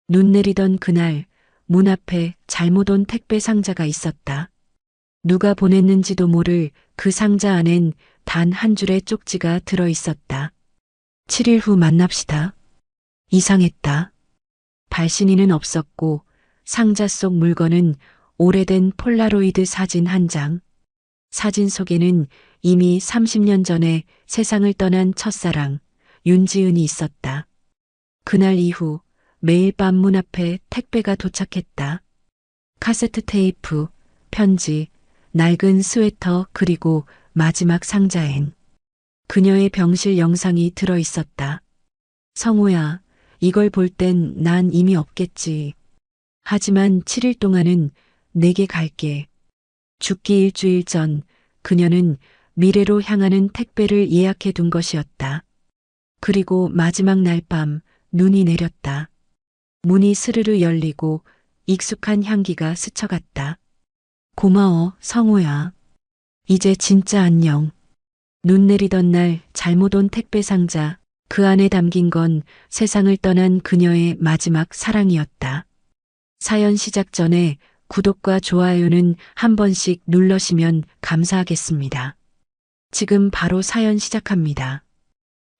눈 내리던 그날 문 앞에 잘못 온 택배 상자가 있었다. 누가 보냈는지도 모를 그 상자 안엔 단 한 줄의 쪽지가 들어 있었다. 7일 후 만납시다. 이상했다. 발신인은 없었고 상자 속 물건은 오래된 폴라로이드 사진 한 장. 사진 속에는 이미 30년 전에 세상을 떠난 첫사랑 윤지은이 있었다. 그날 이후 매일 밤 문 앞에 택배가 도착했다. 카세트 테이프, 편지, 낡은 스웨터 그리고 마지막 상자엔 그녀의 병실 영상이 들어 있었다. 성호야, 이걸 볼 땐 난 이미 없겠지. 하지만 7일 동안은 내게 갈게. 죽기 일주일 전 그녀는 미래로 향하는 택배를 예약해 둔 것이었다. 그리고 마지막 날 밤 눈이 내렸다. 문이 스르르 열리고 익숙한 향기가 스쳐갔다. 고마워, 성호야. 이제 진짜 안녕. 눈 내리던 날 잘못 온 택배 상자, 그 안에 담긴 건 세상을 떠난 그녀의 마지막 사랑이었다. 사연 시작 전에 구독과 좋아요는 한 번씩 눌러시면 감사하겠습니다. 지금 바로 사연 시작합니다.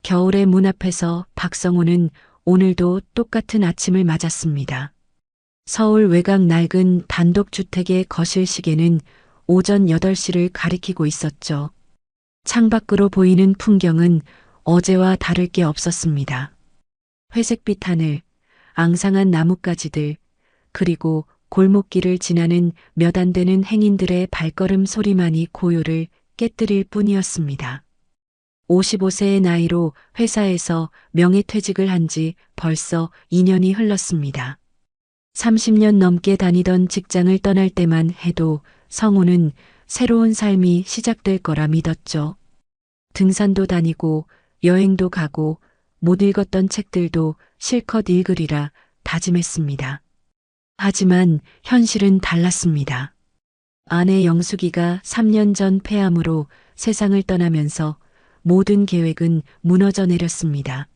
겨울의 문 앞에서 박성호는 오늘도 똑같은 아침을 맞았습니다. 서울 외곽 낡은 단독주택의 거실 시계는 오전 8시를 가리키고 있었죠. 창밖으로 보이는 풍경은 어제와 다를 게 없었습니다. 회색빛 하늘, 앙상한 나뭇가지들, 그리고 골목길을 지나는 몇 안 되는 행인들의 발걸음 소리만이 고요를 깨뜨릴 뿐이었습니다. 55세의 나이로 회사에서 명예퇴직을 한 지 벌써 2년이 흘렀습니다. 30년 넘게 다니던 직장을 떠날 때만 해도 성호는 새로운 삶이 시작될 거라 믿었죠. 등산도 다니고 여행도 가고 못 읽었던 책들도 실컷 읽으리라 다짐했습니다. 하지만 현실은 달랐습니다. 아내 영숙이가 3년 전 폐암으로 세상을 떠나면서 모든 계획은 무너져 내렸습니다.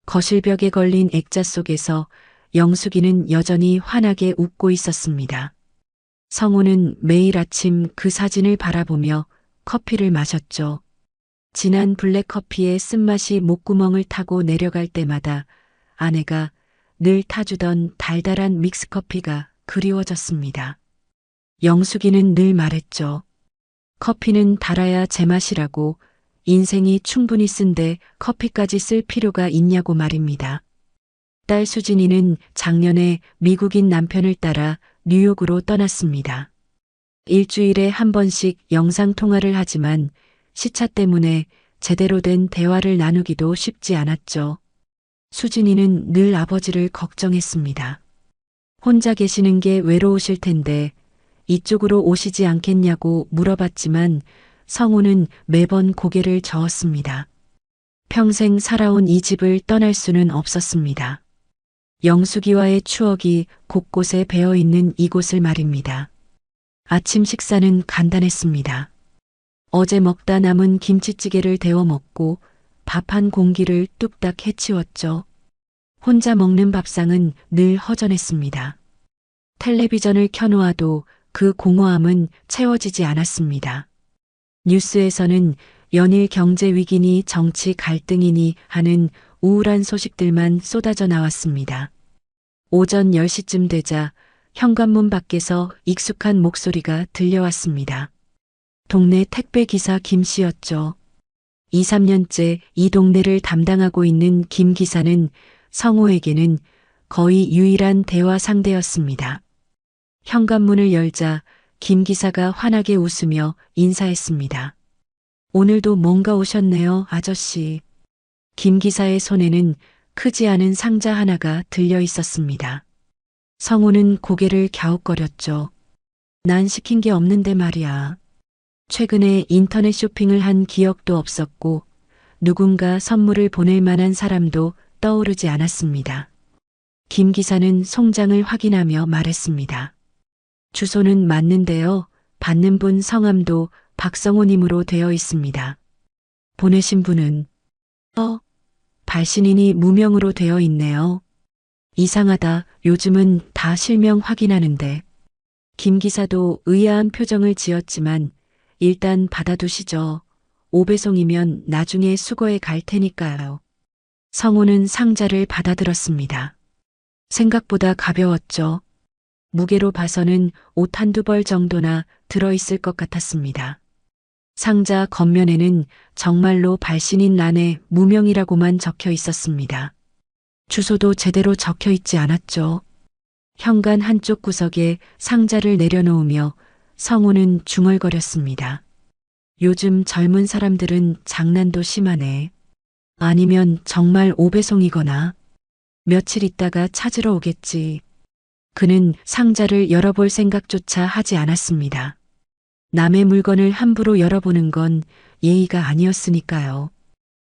거실벽에 걸린 액자 속에서 영숙이는 여전히 환하게 웃고 있었습니다. 성호는 매일 아침 그 사진을 바라보며 커피를 마셨죠. 진한 블랙커피의 쓴맛이 목구멍을 타고 내려갈 때마다 아내가 늘 타주던 달달한 믹스커피가 그리워졌습니다. 영숙이는 늘 말했죠. 커피는 달아야 제맛이라고. 인생이 충분히 쓴데 커피까지 쓸 필요가 있냐고 말입니다. 딸 수진이는 작년에 미국인 남편을 따라 뉴욕으로 떠났습니다. 일주일에 한 번씩 영상통화를 하지만 시차 때문에 제대로 된 대화를 나누기도 쉽지 않았죠. 수진이는 늘 아버지를 걱정했습니다. 혼자 계시는 게 외로우실 텐데 이쪽으로 오시지 않겠냐고 물어봤지만 성호는 매번 고개를 저었습니다. 평생 살아온 이 집을 떠날 수는 없었습니다. 영숙이와의 추억이 곳곳에 배어있는 이곳을 말입니다. 아침 식사는 간단했습니다. 어제 먹다 남은 김치찌개를 데워 먹고 밥 한 공기를 뚝딱 해치웠죠. 혼자 먹는 밥상은 늘 허전했습니다. 텔레비전을 켜놓아도 그 공허함은 채워지지 않았습니다. 뉴스에서는 연일 경제 위기니 정치 갈등이니 하는 우울한 소식들만 쏟아져 나왔습니다. 오전 10시쯤 되자 현관문 밖에서 익숙한 목소리가 들려왔습니다. 동네 택배기사 김 씨였죠. 2, 3년째 이 동네를 담당하고 있는 김 기사는 성호에게는 거의 유일한 대화 상대였습니다. 현관문을 열자 김 기사가 환하게 웃으며 인사했습니다. 오늘도 뭔가 오셨네요, 아저씨. 김 기사의 손에는 크지 않은 상자 하나가 들려 있었습니다. 성호는 고개를 갸웃거렸죠. 난 시킨 게 없는데 말이야. 최근에 인터넷 쇼핑을 한 기억도 없었고 누군가 선물을 보낼 만한 사람도 떠오르지 않았습니다. 김 기사는 송장을 확인하며 말했습니다. 주소는 맞는데요. 받는 분 성함도 박성호님으로 되어 있습니다. 보내신 분은 발신인이 무명으로 되어 있네요. 이상하다. 요즘은 다 실명 확인하는데. 김 기사도 의아한 표정을 지었지만 일단 받아두시죠. 5배송이면 나중에 수거해 갈 테니까요. 성우는 상자를 받아들었습니다. 생각보다 가벼웠죠. 무게로 봐서는 옷 한두 벌 정도나 들어있을 것 같았습니다. 상자 겉면에는 정말로 발신인 란에 무명이라고만 적혀 있었습니다. 주소도 제대로 적혀 있지 않았죠. 현관 한쪽 구석에 상자를 내려놓으며 성우는 중얼거렸습니다. 요즘 젊은 사람들은 장난도 심하네. 아니면 정말 5배송이거나 며칠 있다가 찾으러 오겠지. 그는 상자를 열어볼 생각조차 하지 않았습니다. 남의 물건을 함부로 열어보는 건 예의가 아니었으니까요.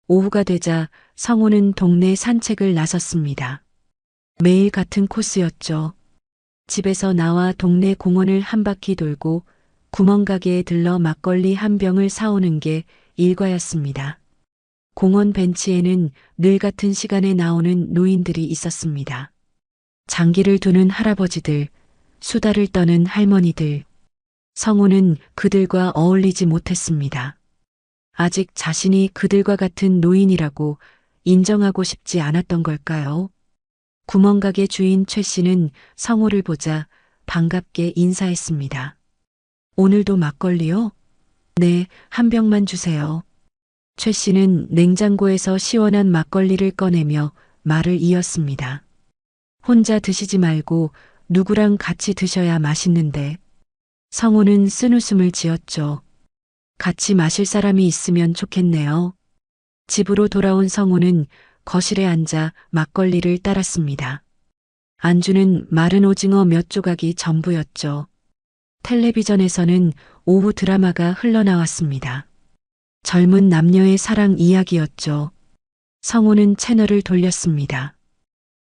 오후가 되자 성우는 동네 산책을 나섰습니다. 매일 같은 코스였죠. 집에서 나와 동네 공원을 한 바퀴 돌고 구멍가게에 들러 막걸리 한 병을 사오는 게 일과였습니다. 공원 벤치에는 늘 같은 시간에 나오는 노인들이 있었습니다. 장기를 두는 할아버지들, 수다를 떠는 할머니들. 성우는 그들과 어울리지 못했습니다. 아직 자신이 그들과 같은 노인이라고 인정하고 싶지 않았던 걸까요? 구멍가게 주인 최 씨는 성우를 보자 반갑게 인사했습니다. 오늘도 막걸리요? 네, 한 병만 주세요. 최 씨는 냉장고에서 시원한 막걸리를 꺼내며 말을 이었습니다. 혼자 드시지 말고 누구랑 같이 드셔야 맛있는데. 성우는 쓴웃음을 지었죠. 같이 마실 사람이 있으면 좋겠네요. 집으로 돌아온 성우는 거실에 앉아 막걸리를 따랐습니다. 안주는 마른 오징어 몇 조각이 전부였죠. 텔레비전에서는 오후 드라마가 흘러나왔습니다. 젊은 남녀의 사랑 이야기였죠. 성우는 채널을 돌렸습니다.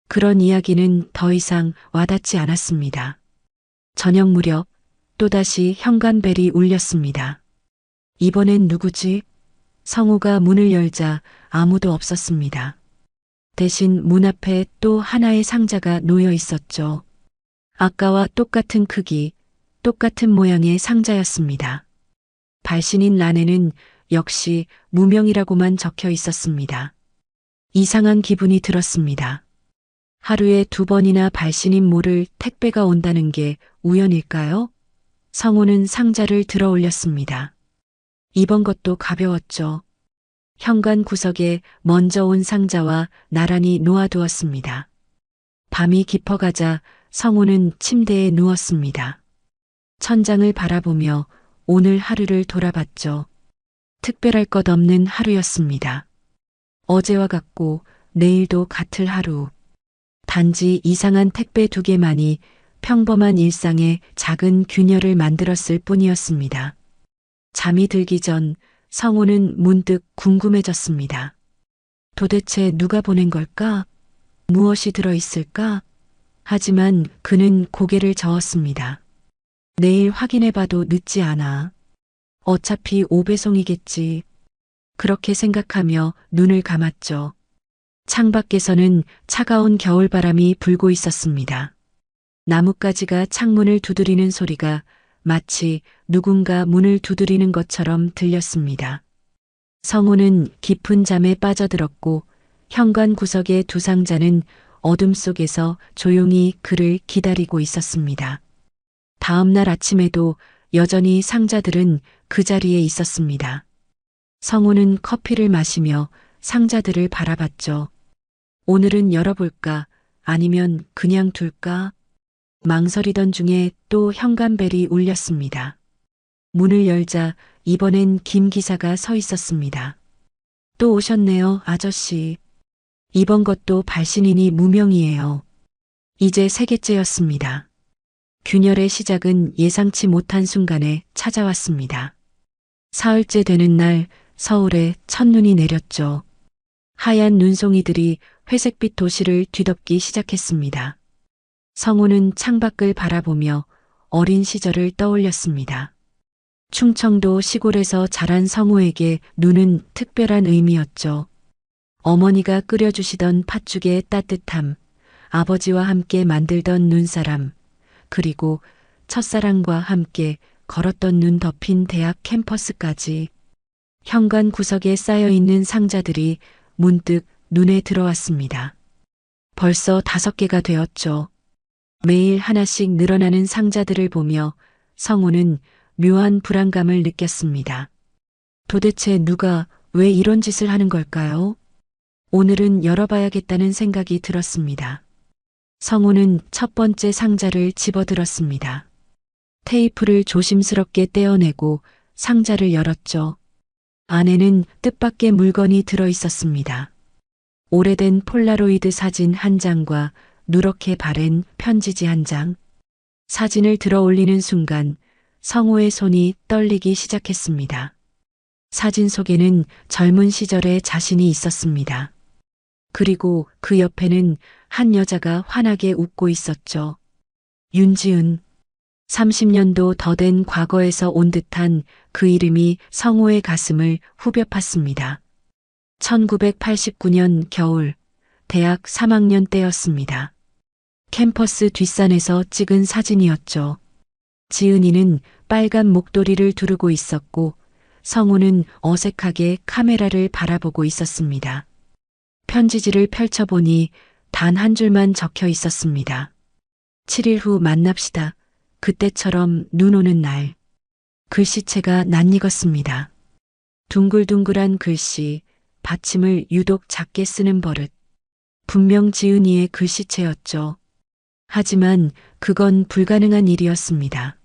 그런 이야기는 더 이상 와닿지 않았습니다. 저녁 무렵 또다시 현관벨이 울렸습니다. 이번엔 누구지? 성우가 문을 열자 아무도 없었습니다. 대신 문 앞에 또 하나의 상자가 놓여 있었죠. 아까와 똑같은 크기, 똑같은 모양의 상자였습니다. 발신인 란에는 역시 무명이라고만 적혀 있었습니다. 이상한 기분이 들었습니다. 하루에 2번이나 발신인 모를 택배가 온다는 게 우연일까요? 성우는 상자를 들어 올렸습니다. 이번 것도 가벼웠죠. 현관 구석에 먼저 온 상자와 나란히 놓아두었습니다. 밤이 깊어가자 성우는 침대에 누웠습니다. 천장을 바라보며 오늘 하루를 돌아봤죠. 특별할 것 없는 하루였습니다. 어제와 같고 내일도 같을 하루. 단지 이상한 택배 2개만이 평범한 일상에 작은 균열을 만들었을 뿐이었습니다. 잠이 들기 전 성우는 문득 궁금해졌습니다. 도대체 누가 보낸 걸까? 무엇이 들어있을까? 하지만 그는 고개를 저었습니다. 내일 확인해봐도 늦지 않아. 어차피 5배송이겠지. 그렇게 생각하며 눈을 감았죠. 창밖에서는 차가운 겨울바람이 불고 있었습니다. 나뭇가지가 창문을 두드리는 소리가 마치 누군가 문을 두드리는 것처럼 들렸습니다. 성우는 깊은 잠에 빠져들었고 현관 구석의 2 상자는 어둠 속에서 조용히 그를 기다리고 있었습니다. 다음 날 아침에도 여전히 상자들은 그 자리에 있었습니다. 성우는 커피를 마시며 상자들을 바라봤죠. 오늘은 열어볼까? 아니면 그냥 둘까? 망설이던 중에 또 현관벨이 울렸습니다. 문을 열자 이번엔 김 기사가 서 있었습니다. 또 오셨네요, 아저씨. 이번 것도 발신인이 무명이에요. 이제 3개째였습니다. 균열의 시작은 예상치 못한 순간에 찾아왔습니다. 사흘째 되는 날 서울에 첫눈이 내렸죠. 하얀 눈송이들이 회색빛 도시를 뒤덮기 시작했습니다. 성우는 창밖을 바라보며 어린 시절을 떠올렸습니다. 충청도 시골에서 자란 성우에게 눈은 특별한 의미였죠. 어머니가 끓여주시던 팥죽의 따뜻함, 아버지와 함께 만들던 눈사람, 그리고 첫사랑과 함께 걸었던 눈 덮인 대학 캠퍼스까지 현관 구석에 쌓여 있는 상자들이 문득 눈에 들어왔습니다. 벌써 5개가 되었죠. 매일 하나씩 늘어나는 상자들을 보며 성우는 묘한 불안감을 느꼈습니다. 도대체 누가 왜 이런 짓을 하는 걸까요? 오늘은 열어봐야겠다는 생각이 들었습니다. 성우는 첫 번째 상자를 집어들었습니다. 테이프를 조심스럽게 떼어내고 상자를 열었죠. 안에는 뜻밖의 물건이 들어 있었습니다. 오래된 폴라로이드 사진 한 장과 누렇게 바랜 편지지 한 장. 사진을 들어 올리는 순간 성우의 손이 떨리기 시작했습니다. 사진 속에는 젊은 시절의 자신이 있었습니다. 그리고 그 옆에는 한 여자가 환하게 웃고 있었죠. 윤지은. 30년도 더 된 과거에서 온 듯한 그 이름이 성우의 가슴을 후벼 팠습니다. 1989년 겨울, 대학 3학년 때였습니다. 캠퍼스 뒷산에서 찍은 사진이었죠. 지은이는 빨간 목도리를 두르고 있었고 성우는 어색하게 카메라를 바라보고 있었습니다. 편지지를 펼쳐보니 단 한 줄만 적혀 있었습니다. 7일 후 만납시다. 그때처럼 눈 오는 날. 글씨체가 낯익었습니다. 둥글둥글한 글씨, 받침을 유독 작게 쓰는 버릇. 분명 지은이의 글씨체였죠. 하지만 그건 불가능한 일이었습니다.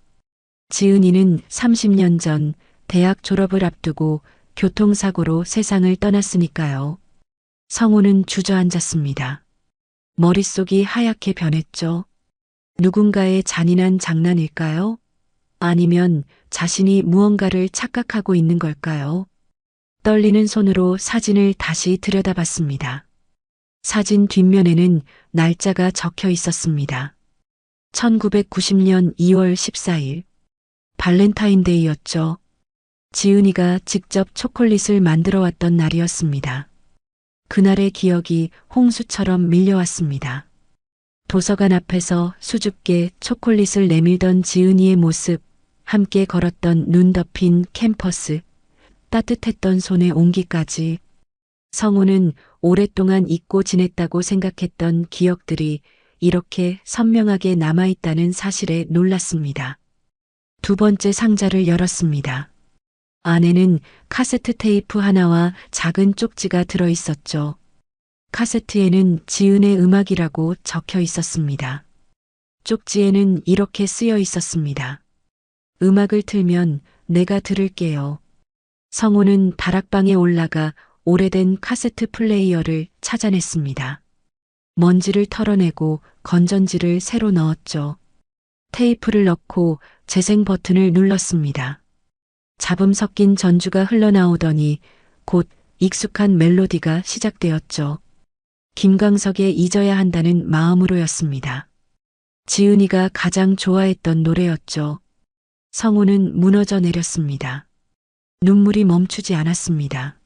지은이는 30년 전 대학 졸업을 앞두고 교통사고로 세상을 떠났으니까요. 성우는 주저앉았습니다. 머릿속이 하얗게 변했죠. 누군가의 잔인한 장난일까요? 아니면 자신이 무언가를 착각하고 있는 걸까요? 떨리는 손으로 사진을 다시 들여다봤습니다. 사진 뒷면에는 날짜가 적혀 있었습니다. 1990년 2월 14일. 발렌타인데이였죠. 지은이가 직접 초콜릿을 만들어 왔던 날이었습니다. 그날의 기억이 홍수처럼 밀려왔습니다. 도서관 앞에서 수줍게 초콜릿을 내밀던 지은이의 모습, 함께 걸었던 눈 덮인 캠퍼스, 따뜻했던 손의 온기까지. 성우는 오랫동안 잊고 지냈다고 생각했던 기억들이 이렇게 선명하게 남아있다는 사실에 놀랐습니다. 두 번째 상자를 열었습니다. 안에는 카세트 테이프 하나와 작은 쪽지가 들어 있었죠. 카세트에는 지은의 음악이라고 적혀 있었습니다. 쪽지에는 이렇게 쓰여 있었습니다. 음악을 틀면 내가 들을게요. 성우는 다락방에 올라가 오래된 카세트 플레이어를 찾아냈습니다. 먼지를 털어내고 건전지를 새로 넣었죠. 테이프를 넣고 재생 버튼을 눌렀습니다. 잡음 섞인 전주가 흘러나오더니 곧 익숙한 멜로디가 시작되었죠. 김광석의 잊어야 한다는 마음으로였습니다. 지은이가 가장 좋아했던 노래였죠. 성우는 무너져 내렸습니다. 눈물이 멈추지 않았습니다.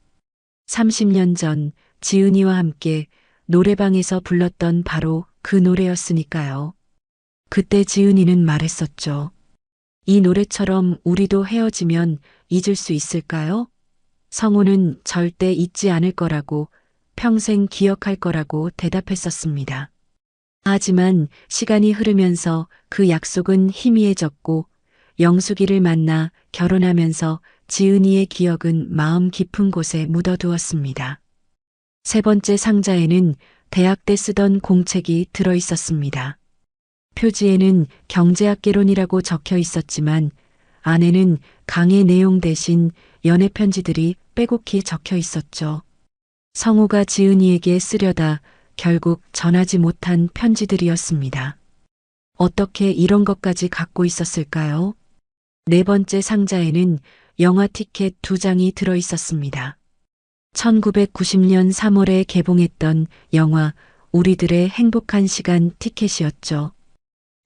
30년 전 지은이와 함께 노래방에서 불렀던 바로 그 노래였으니까요. 그때 지은이는 말했었죠. 이 노래처럼 우리도 헤어지면 잊을 수 있을까요? 성우는 절대 잊지 않을 거라고, 평생 기억할 거라고 대답했었습니다. 하지만 시간이 흐르면서 그 약속은 희미해졌고 영숙이를 만나 결혼하면서 지은이의 기억은 마음 깊은 곳에 묻어두었습니다. 세 번째 상자에는 대학 때 쓰던 공책이 들어 있었습니다. 표지에는 경제학개론이라고 적혀 있었지만 안에는 강의 내용 대신 연애 편지들이 빼곡히 적혀 있었죠. 성우가 지은이에게 쓰려다 결국 전하지 못한 편지들이었습니다. 어떻게 이런 것까지 갖고 있었을까요? 네 번째 상자에는 영화 티켓 2장이 들어 있었습니다. 1990년 3월에 개봉했던 영화 우리들의 행복한 시간 티켓이었죠.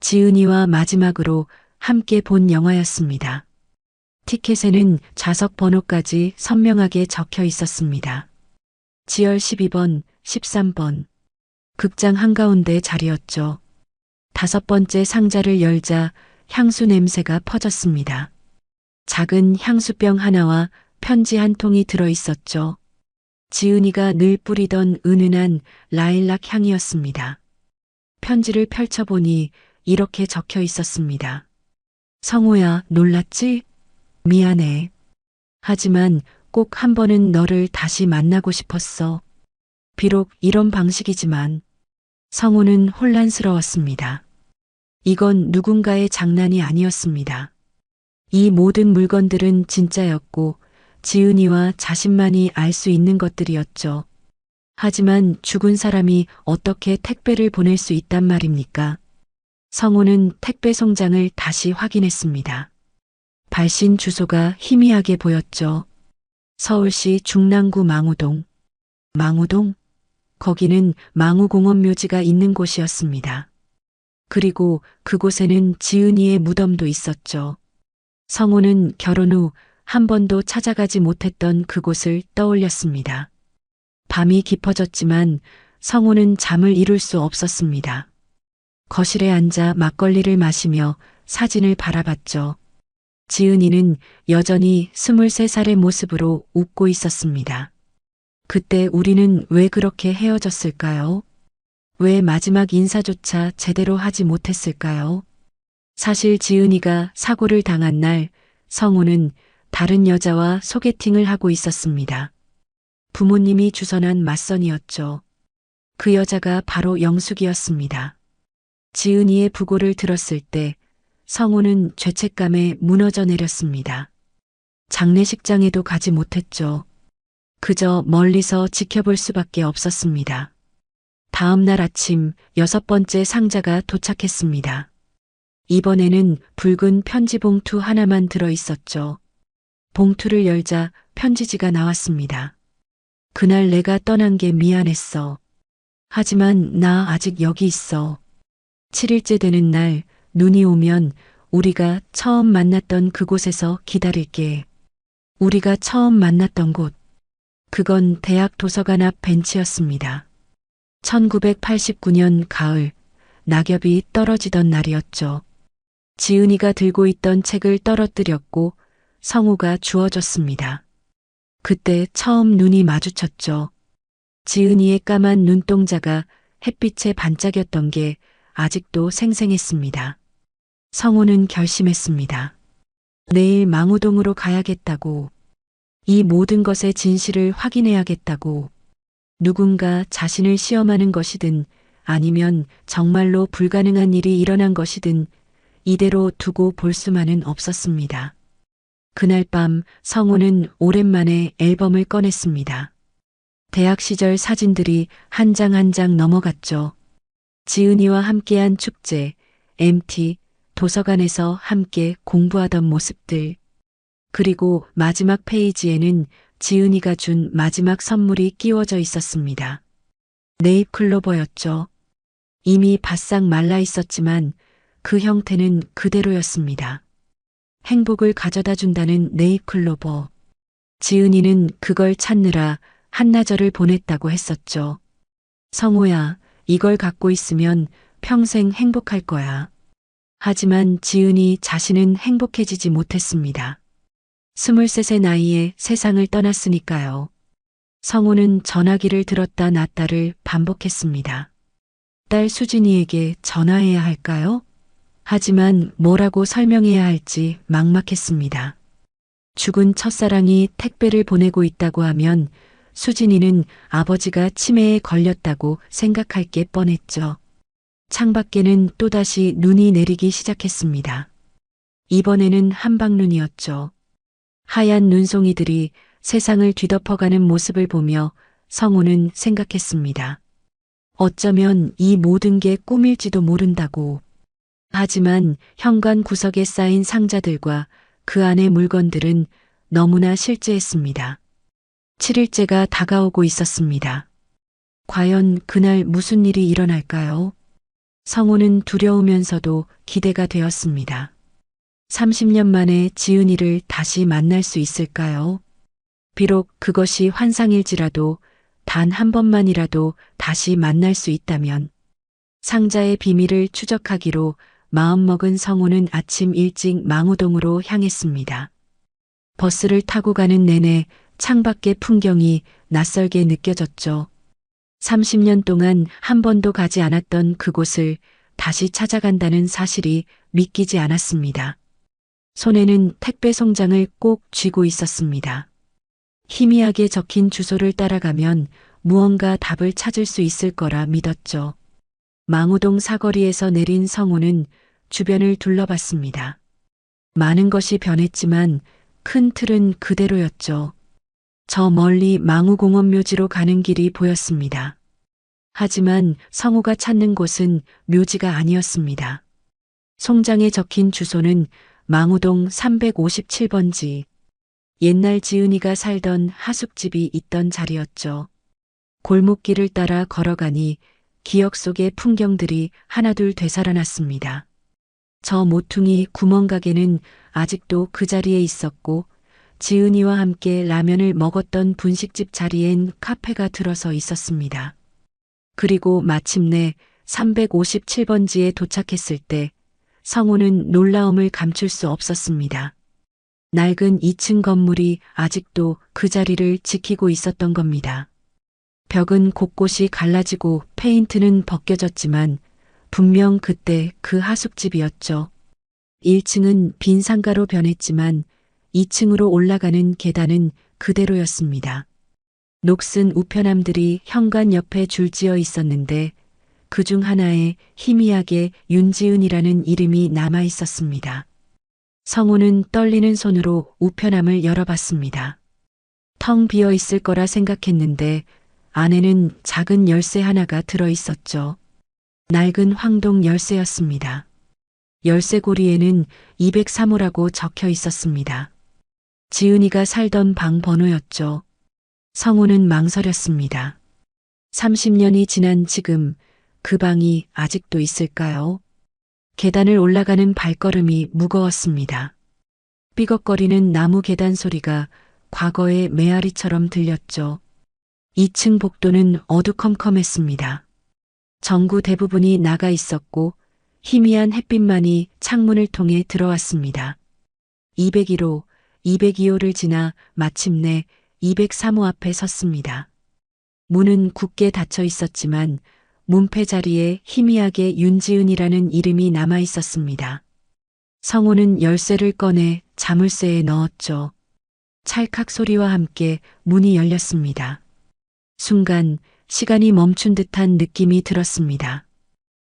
지은이와 마지막으로 함께 본 영화였습니다. 티켓에는 좌석 번호까지 선명하게 적혀 있었습니다. 지열 12번, 13번. 극장 한가운데 자리였죠. 5번째 상자를 열자 향수 냄새가 퍼졌습니다. 작은 향수병 하나와 편지 한 통이 들어 있었죠. 지은이가 늘 뿌리던 은은한 라일락 향이었습니다. 편지를 펼쳐보니 이렇게 적혀 있었습니다. 성호야, 놀랐지? 미안해. 하지만 꼭 한 번은 너를 다시 만나고 싶었어. 비록 이런 방식이지만 성호는 혼란스러웠습니다. 이건 누군가의 장난이 아니었습니다. 이 모든 물건들은 진짜였고 지은이와 자신만이 알 수 있는 것들이었죠. 하지만 죽은 사람이 어떻게 택배를 보낼 수 있단 말입니까? 성호는 택배 송장을 다시 확인했습니다. 발신 주소가 희미하게 보였죠. 서울시 중랑구 망우동. 망우동? 거기는 망우공원 묘지가 있는 곳이었습니다. 그리고 그곳에는 지은이의 무덤도 있었죠. 성호는 결혼 후 한 번도 찾아가지 못했던 그곳을 떠올렸습니다. 밤이 깊어졌지만 성호는 잠을 이룰 수 없었습니다. 거실에 앉아 막걸리를 마시며 사진을 바라봤죠. 지은이는 여전히 23살의 모습으로 웃고 있었습니다. 그때 우리는 왜 그렇게 헤어졌을까요? 왜 마지막 인사조차 제대로 하지 못했을까요? 사실 지은이가 사고를 당한 날 성호는 다른 여자와 소개팅을 하고 있었습니다. 부모님이 주선한 맞선이었죠. 그 여자가 바로 영숙이었습니다. 지은이의 부고를 들었을 때 성호는 죄책감에 무너져 내렸습니다. 장례식장에도 가지 못했죠. 그저 멀리서 지켜볼 수밖에 없었습니다. 다음 날 아침 6번째 상자가 도착했습니다. 이번에는 붉은 편지 봉투 하나만 들어 있었죠. 봉투를 열자 편지지가 나왔습니다. 그날 내가 떠난 게 미안했어. 하지만 나 아직 여기 있어. 7일째 되는 날 눈이 오면 우리가 처음 만났던 그곳에서 기다릴게. 우리가 처음 만났던 곳. 그건 대학 도서관 앞 벤치였습니다. 1989년 가을, 낙엽이 떨어지던 날이었죠. 지은이가 들고 있던 책을 떨어뜨렸고 성호가 주워줬습니다. 그때 처음 눈이 마주쳤죠. 지은이의 까만 눈동자가 햇빛에 반짝였던 게 아직도 생생했습니다. 성호는 결심했습니다. 내일 망우동으로 가야겠다고. 이 모든 것의 진실을 확인해야겠다고. 누군가 자신을 시험하는 것이든 아니면 정말로 불가능한 일이 일어난 것이든 이대로 두고 볼 수만은 없었습니다. 그날 밤 성호는 오랜만에 앨범을 꺼냈습니다. 대학 시절 사진들이 한 장 한 장 넘어갔죠. 지은이와 함께한 축제, MT, 도서관에서 함께 공부하던 모습들. 그리고 마지막 페이지에는 지은이가 준 마지막 선물이 끼워져 있었습니다. 네잎클로버였죠. 이미 바싹 말라 있었지만 그 형태는 그대로였습니다. 행복을 가져다 준다는 네잎클로버. 지은이는 그걸 찾느라 한나절을 보냈다고 했었죠. 성호야, 이걸 갖고 있으면 평생 행복할 거야. 하지만 지은이 자신은 행복해지지 못했습니다. 23세 나이에 세상을 떠났으니까요. 성호는 전화기를 들었다 놨다를 반복했습니다. 딸 수진이에게 전화해야 할까요? 하지만 뭐라고 설명해야 할지 막막했습니다. 죽은 첫사랑이 택배를 보내고 있다고 하면 수진이는 아버지가 치매에 걸렸다고 생각할 게 뻔했죠. 창밖에는 또다시 눈이 내리기 시작했습니다. 이번에는 한방눈이었죠. 하얀 눈송이들이 세상을 뒤덮어가는 모습을 보며 성호는 생각했습니다. 어쩌면 이 모든 게 꿈일지도 모른다고. 하지만 현관 구석에 쌓인 상자들과 그 안의 물건들은 너무나 실제했습니다. 7일째가 다가오고 있었습니다. 과연 그날 무슨 일이 일어날까요? 성호는 두려우면서도 기대가 되었습니다. 30년 만에 지은이를 다시 만날 수 있을까요? 비록 그것이 환상일지라도 단 한 번만이라도 다시 만날 수 있다면 상자의 비밀을 추적하기로 마음먹은 성우는 아침 일찍 망우동으로 향했습니다. 버스를 타고 가는 내내 창밖의 풍경이 낯설게 느껴졌죠. 30년 동안 한 번도 가지 않았던 그곳을 다시 찾아간다는 사실이 믿기지 않았습니다. 손에는 택배 송장을 꼭 쥐고 있었습니다. 희미하게 적힌 주소를 따라가면 무언가 답을 찾을 수 있을 거라 믿었죠. 망우동 사거리에서 내린 성우는 주변을 둘러봤습니다. 많은 것이 변했지만 큰 틀은 그대로였죠. 저 멀리 망우공원 묘지로 가는 길이 보였습니다. 하지만 성우가 찾는 곳은 묘지가 아니었습니다. 송장에 적힌 주소는 망우동 357번지. 옛날 지은이가 살던 하숙집이 있던 자리였죠. 골목길을 따라 걸어가니 기억 속의 풍경들이 하나둘 되살아났습니다. 저 모퉁이 구멍가게는 아직도 그 자리에 있었고 지은이와 함께 라면을 먹었던 분식집 자리엔 카페가 들어서 있었습니다. 그리고 마침내 357번지에 도착했을 때 성우는 놀라움을 감출 수 없었습니다. 낡은 2층 건물이 아직도 그 자리를 지키고 있었던 겁니다. 벽은 곳곳이 갈라지고 페인트는 벗겨졌지만 분명 그때 그 하숙집이었죠. 1층은 빈 상가로 변했지만 2층으로 올라가는 계단은 그대로였습니다. 녹슨 우편함들이 현관 옆에 줄지어 있었는데 그중 하나에 희미하게 윤지은이라는 이름이 남아 있었습니다. 성우는 떨리는 손으로 우편함을 열어봤습니다. 텅 비어 있을 거라 생각했는데 안에는 작은 열쇠 하나가 들어 있었죠. 낡은 황동 열쇠였습니다. 열쇠 고리에는 203호라고 적혀 있었습니다. 지은이가 살던 방 번호였죠. 성우는 망설였습니다. 30년이 지난 지금 그 방이 아직도 있을까요? 계단을 올라가는 발걸음이 무거웠습니다. 삐걱거리는 나무 계단 소리가 과거의 메아리처럼 들렸죠. 2층 복도는 어두컴컴했습니다. 전구 대부분이 나가 있었고 희미한 햇빛만이 창문을 통해 들어왔습니다. 201호, 202호를 지나 마침내 203호 앞에 섰습니다. 문은 굳게 닫혀 있었지만 문패 자리에 희미하게 윤지은이라는 이름이 남아 있었습니다. 성우는 열쇠를 꺼내 자물쇠에 넣었죠. 찰칵 소리와 함께 문이 열렸습니다. 순간 시간이 멈춘 듯한 느낌이 들었습니다.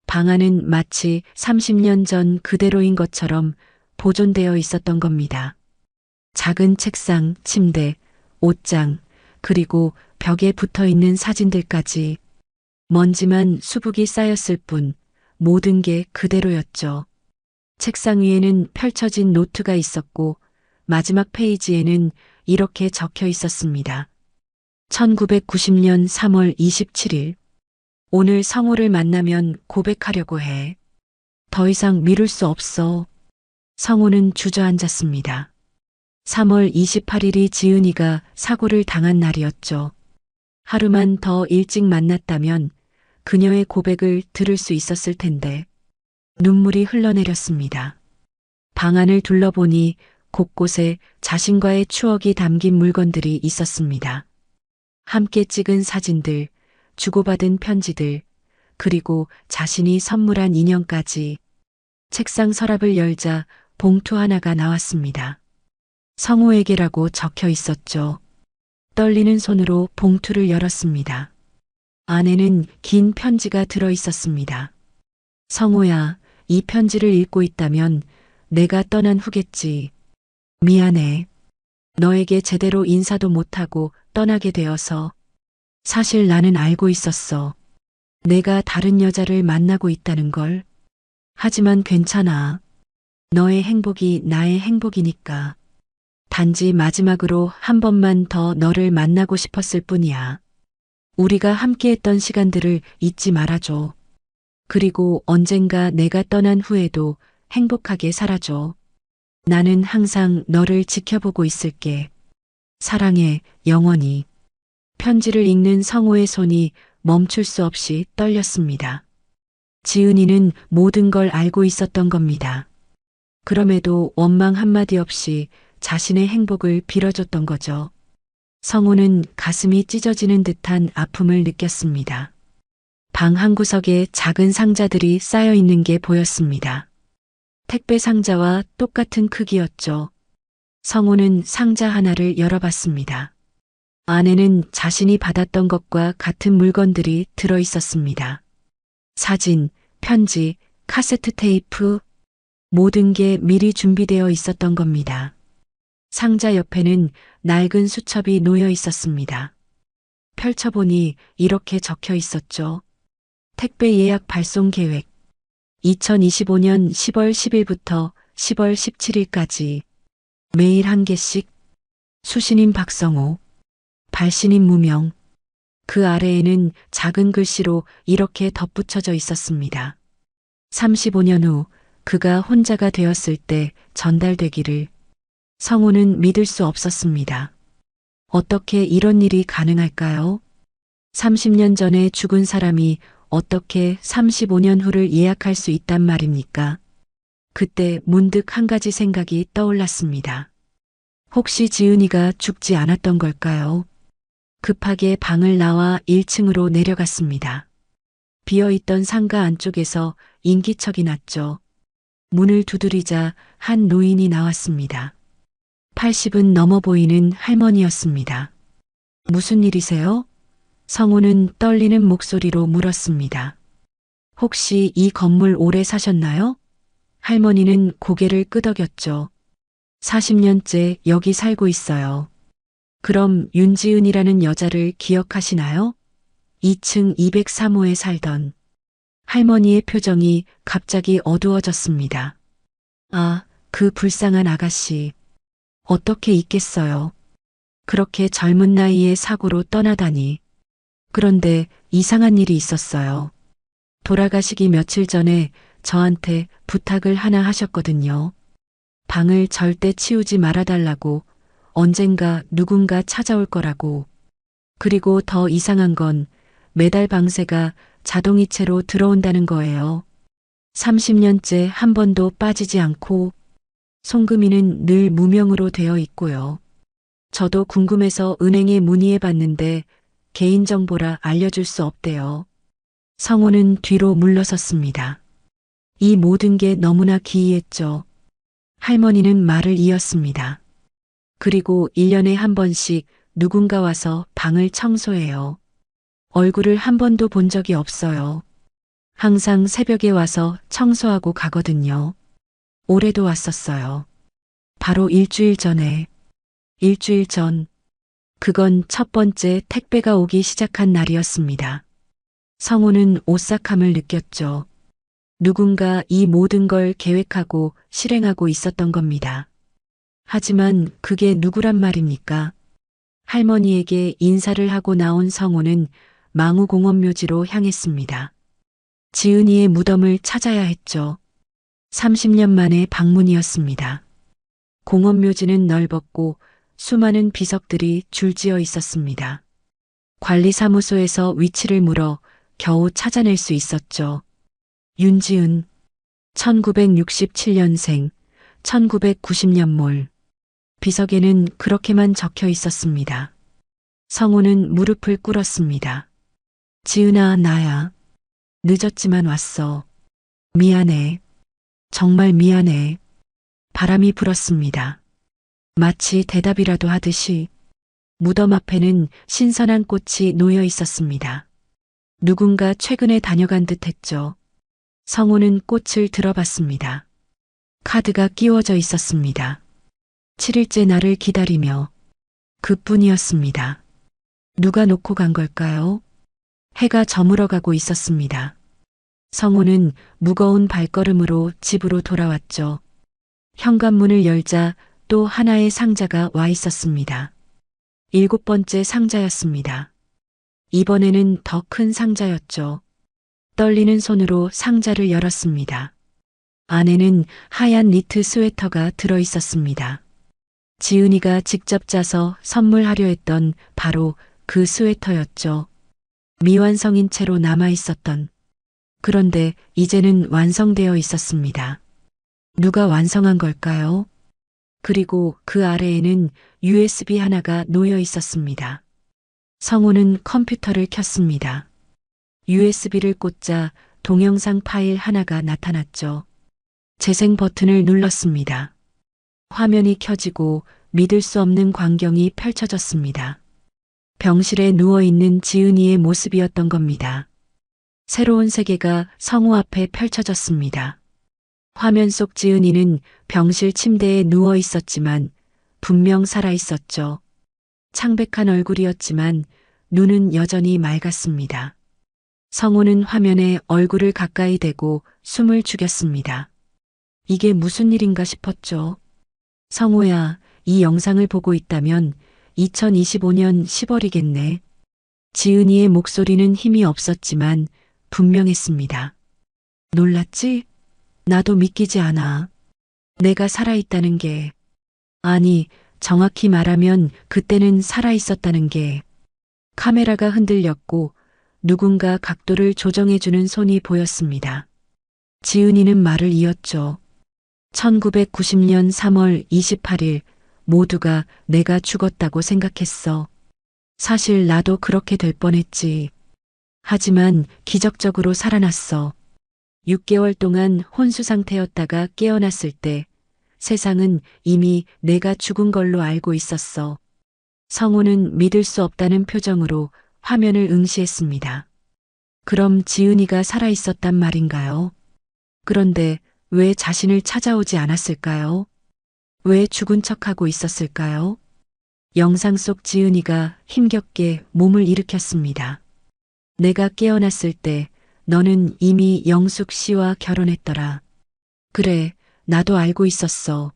방 안은 마치 30년 전 그대로인 것처럼 보존되어 있었던 겁니다. 작은 책상, 침대, 옷장, 그리고 벽에 붙어 있는 사진들까지 먼지만 수북이 쌓였을 뿐 모든 게 그대로였죠. 책상 위에는 펼쳐진 노트가 있었고 마지막 페이지에는 이렇게 적혀 있었습니다. 1990년 3월 27일. 오늘 성우를 만나면 고백하려고 해. 더 이상 미룰 수 없어. 성우는 주저앉았습니다. 3월 28일이 지은이가 사고를 당한 날이었죠. 하루만 더 일찍 만났다면 그녀의 고백을 들을 수 있었을 텐데 눈물이 흘러내렸습니다. 방 안을 둘러보니 곳곳에 자신과의 추억이 담긴 물건들이 있었습니다. 함께 찍은 사진들, 주고받은 편지들, 그리고 자신이 선물한 인형까지. 책상 서랍을 열자 봉투 하나가 나왔습니다. 성우에게라고 적혀 있었죠. 떨리는 손으로 봉투를 열었습니다. 안에는 긴 편지가 들어 있었습니다. 성우야, 이 편지를 읽고 있다면 내가 떠난 후겠지. 미안해. 너에게 제대로 인사도 못하고 떠나게 되어서. 사실 나는 알고 있었어. 내가 다른 여자를 만나고 있다는 걸. 하지만 괜찮아. 너의 행복이 나의 행복이니까. 단지 마지막으로 한 번만 더 너를 만나고 싶었을 뿐이야. 우리가 함께했던 시간들을 잊지 말아줘. 그리고 언젠가 내가 떠난 후에도 행복하게 살아줘. 나는 항상 너를 지켜보고 있을게. 사랑해, 영원히. 편지를 읽는 성호의 손이 멈출 수 없이 떨렸습니다. 지은이는 모든 걸 알고 있었던 겁니다. 그럼에도 원망 한마디 없이 자신의 행복을 빌어줬던 거죠. 성호는 가슴이 찢어지는 듯한 아픔을 느꼈습니다. 방 한구석에 작은 상자들이 쌓여 있는 게 보였습니다. 택배 상자와 똑같은 크기였죠. 성호는 상자 하나를 열어봤습니다. 안에는 자신이 받았던 것과 같은 물건들이 들어 있었습니다. 사진, 편지, 카세트 테이프, 모든 게 미리 준비되어 있었던 겁니다. 상자 옆에는 낡은 수첩이 놓여 있었습니다. 펼쳐보니 이렇게 적혀 있었죠. 택배 예약 발송 계획. 2025년 10월 10일부터 10월 17일까지 매일 한 개씩. 수신인 박성호. 발신인 무명. 그 아래에는 작은 글씨로 이렇게 덧붙여져 있었습니다. 35년 후 그가 혼자가 되었을 때 전달되기를. 성호는 믿을 수 없었습니다. 어떻게 이런 일이 가능할까요? 30년 전에 죽은 사람이 어떻게 35년 후를 예약할 수 있단 말입니까? 그때 문득 한 가지 생각이 떠올랐습니다. 혹시 지은이가 죽지 않았던 걸까요? 급하게 방을 나와 1층으로 내려갔습니다. 비어있던 상가 안쪽에서 인기척이 났죠. 문을 두드리자 한 노인이 나왔습니다. 80은 넘어 보이는 할머니였습니다. 무슨 일이세요? 성호는 떨리는 목소리로 물었습니다. 혹시 이 건물 오래 사셨나요? 할머니는 고개를 끄덕였죠. 40년째 여기 살고 있어요. 그럼 윤지은이라는 여자를 기억하시나요? 2층 203호에 살던. 할머니의 표정이 갑자기 어두워졌습니다. 아, 그 불쌍한 아가씨. 어떻게 있겠어요. 그렇게 젊은 나이에 사고로 떠나다니. 그런데 이상한 일이 있었어요. 돌아가시기 며칠 전에 저한테 부탁을 하나 하셨거든요. 방을 절대 치우지 말아달라고, 언젠가 누군가 찾아올 거라고. 그리고 더 이상한 건 매달 방세가 자동이체로 들어온다는 거예요. 30년째 한 번도 빠지지 않고 송금이는 늘 무명으로 되어 있고요. 저도 궁금해서 은행에 문의해 봤는데 개인정보라 알려줄 수 없대요. 성호는 뒤로 물러섰습니다. 이 모든 게 너무나 기이했죠. 할머니는 말을 이었습니다. 그리고 1년에 한 번씩 누군가 와서 방을 청소해요. 얼굴을 한 번도 본 적이 없어요. 항상 새벽에 와서 청소하고 가거든요. 올해도 왔었어요. 바로 일주일 전에. 일주일 전. 그건 첫 번째 택배가 오기 시작한 날이었습니다. 성호는 오싹함을 느꼈죠. 누군가 이 모든 걸 계획하고 실행하고 있었던 겁니다. 하지만 그게 누구란 말입니까? 할머니에게 인사를 하고 나온 성호는 망우공원묘지로 향했습니다. 지은이의 무덤을 찾아야 했죠. 30년 만의 방문이었습니다. 공원묘지는 넓었고 수많은 비석들이 줄지어 있었습니다. 관리사무소에서 위치를 물어 겨우 찾아낼 수 있었죠. 윤지은, 1967년생, 1990년 몰. 비석에는 그렇게만 적혀 있었습니다. 성호는 무릎을 꿇었습니다. 지은아, 나야. 늦었지만 왔어. 미안해. 정말 미안해. 바람이 불었습니다. 마치 대답이라도 하듯이 무덤 앞에는 신선한 꽃이 놓여 있었습니다. 누군가 최근에 다녀간 듯 했죠. 성호는 꽃을 들어봤습니다. 카드가 끼워져 있었습니다. 7일째 나를 기다리며. 그뿐이었습니다. 누가 놓고 간 걸까요? 해가 저물어가고 있었습니다. 성호는 무거운 발걸음으로 집으로 돌아왔죠. 현관문을 열자 또 하나의 상자가 와 있었습니다. 7번째 상자였습니다. 이번에는 더 큰 상자였죠. 떨리는 손으로 상자를 열었습니다. 안에는 하얀 니트 스웨터가 들어 있었습니다. 지은이가 직접 짜서 선물하려 했던 바로 그 스웨터였죠. 미완성인 채로 남아 있었던. 그런데 이제는 완성되어 있었습니다. 누가 완성한 걸까요? 그리고 그 아래에는 USB 하나가 놓여 있었습니다. 성우는 컴퓨터를 켰습니다. USB를 꽂자 동영상 파일 하나가 나타났죠. 재생 버튼을 눌렀습니다. 화면이 켜지고 믿을 수 없는 광경이 펼쳐졌습니다. 병실에 누워있는 지은이의 모습이었던 겁니다. 새로운 세계가 성우 앞에 펼쳐졌습니다. 화면 속 지은이는 병실 침대에 누워 있었지만 분명 살아 있었죠. 창백한 얼굴이었지만 눈은 여전히 맑았습니다. 성우는 화면에 얼굴을 가까이 대고 숨을 죽였습니다. 이게 무슨 일인가 싶었죠. 성우야, 이 영상을 보고 있다면 2025년 10월이겠네. 지은이의 목소리는 힘이 없었지만 분명했습니다. 놀랐지? 나도 믿기지 않아. 내가 살아있다는 게. 아니, 정확히 말하면 그때는 살아있었다는 게. 카메라가 흔들렸고 누군가 각도를 조정해주는 손이 보였습니다. 지은이는 말을 이었죠. 1990년 3월 28일 모두가 내가 죽었다고 생각했어. 사실 나도 그렇게 될 뻔했지. 하지만 기적적으로 살아났어. 6개월 동안 혼수 상태였다가 깨어났을 때 세상은 이미 내가 죽은 걸로 알고 있었어. 성우는 믿을 수 없다는 표정으로 화면을 응시했습니다. 그럼 지은이가 살아있었단 말인가요? 그런데 왜 자신을 찾아오지 않았을까요? 왜 죽은 척하고 있었을까요? 영상 속 지은이가 힘겹게 몸을 일으켰습니다. 내가 깨어났을 때 너는 이미 영숙 씨와 결혼했더라. 그래, 나도 알고 있었어.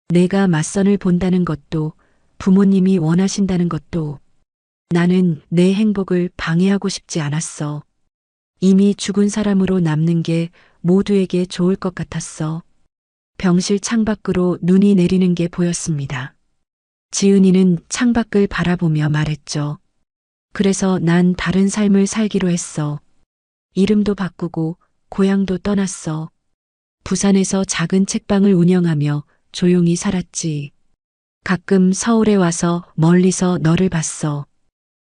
내가 맞선을 본다는 것도 부모님이 원하신다는 것도 나는 내 행복을 방해하고 싶지 않았어. 이미 죽은 사람으로 남는 게 모두에게 좋을 것 같았어. 병실 창밖으로 눈이 내리는 게 보였습니다. 지은이는 창밖을 바라보며 말했죠. 그래서 난 다른 삶을 살기로 했어. 이름도 바꾸고 고향도 떠났어. 부산에서 작은 책방을 운영하며 조용히 살았지. 가끔 서울에 와서 멀리서 너를 봤어.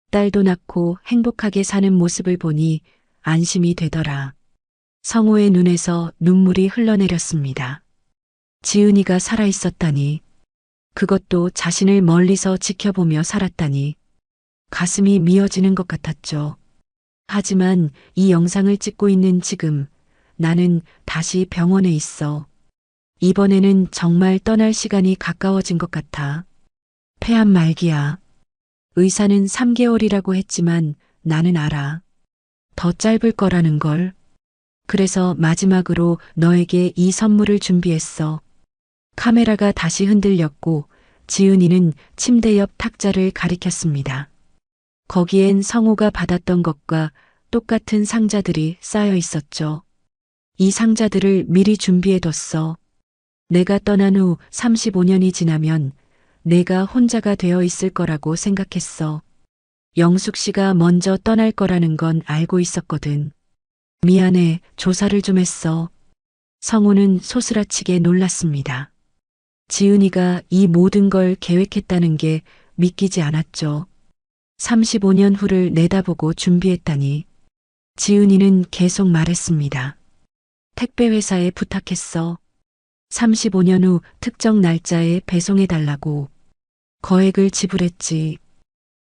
딸도 낳고 행복하게 사는 모습을 보니 안심이 되더라. 성우의 눈에서 눈물이 흘러내렸습니다. 지은이가 살아있었다니. 그것도 자신을 멀리서 지켜보며 살았다니. 가슴이 미어지는 것 같았죠. 하지만 이 영상을 찍고 있는 지금 나는 다시 병원에 있어. 이번에는 정말 떠날 시간이 가까워진 것 같아. 폐암 말기야. 의사는 3개월이라고 했지만 나는 알아. 더 짧을 거라는 걸. 그래서 마지막으로 너에게 이 선물을 준비했어. 카메라가 다시 흔들렸고 지은이는 침대 옆 탁자를 가리켰습니다. 거기엔 성우가 받았던 것과 똑같은 상자들이 쌓여 있었죠. 이 상자들을 미리 준비해뒀어. 내가 떠난 후 35년이 지나면 내가 혼자가 되어 있을 거라고 생각했어. 영숙 씨가 먼저 떠날 거라는 건 알고 있었거든. 미안해, 조사를 좀 했어. 성우는 소스라치게 놀랐습니다. 지은이가 이 모든 걸 계획했다는 게 믿기지 않았죠. 35년 후를 내다보고 준비했다니. 지은이는 계속 말했습니다. 택배회사에 부탁했어. 35년 후 특정 날짜에 배송해달라고. 거액을 지불했지.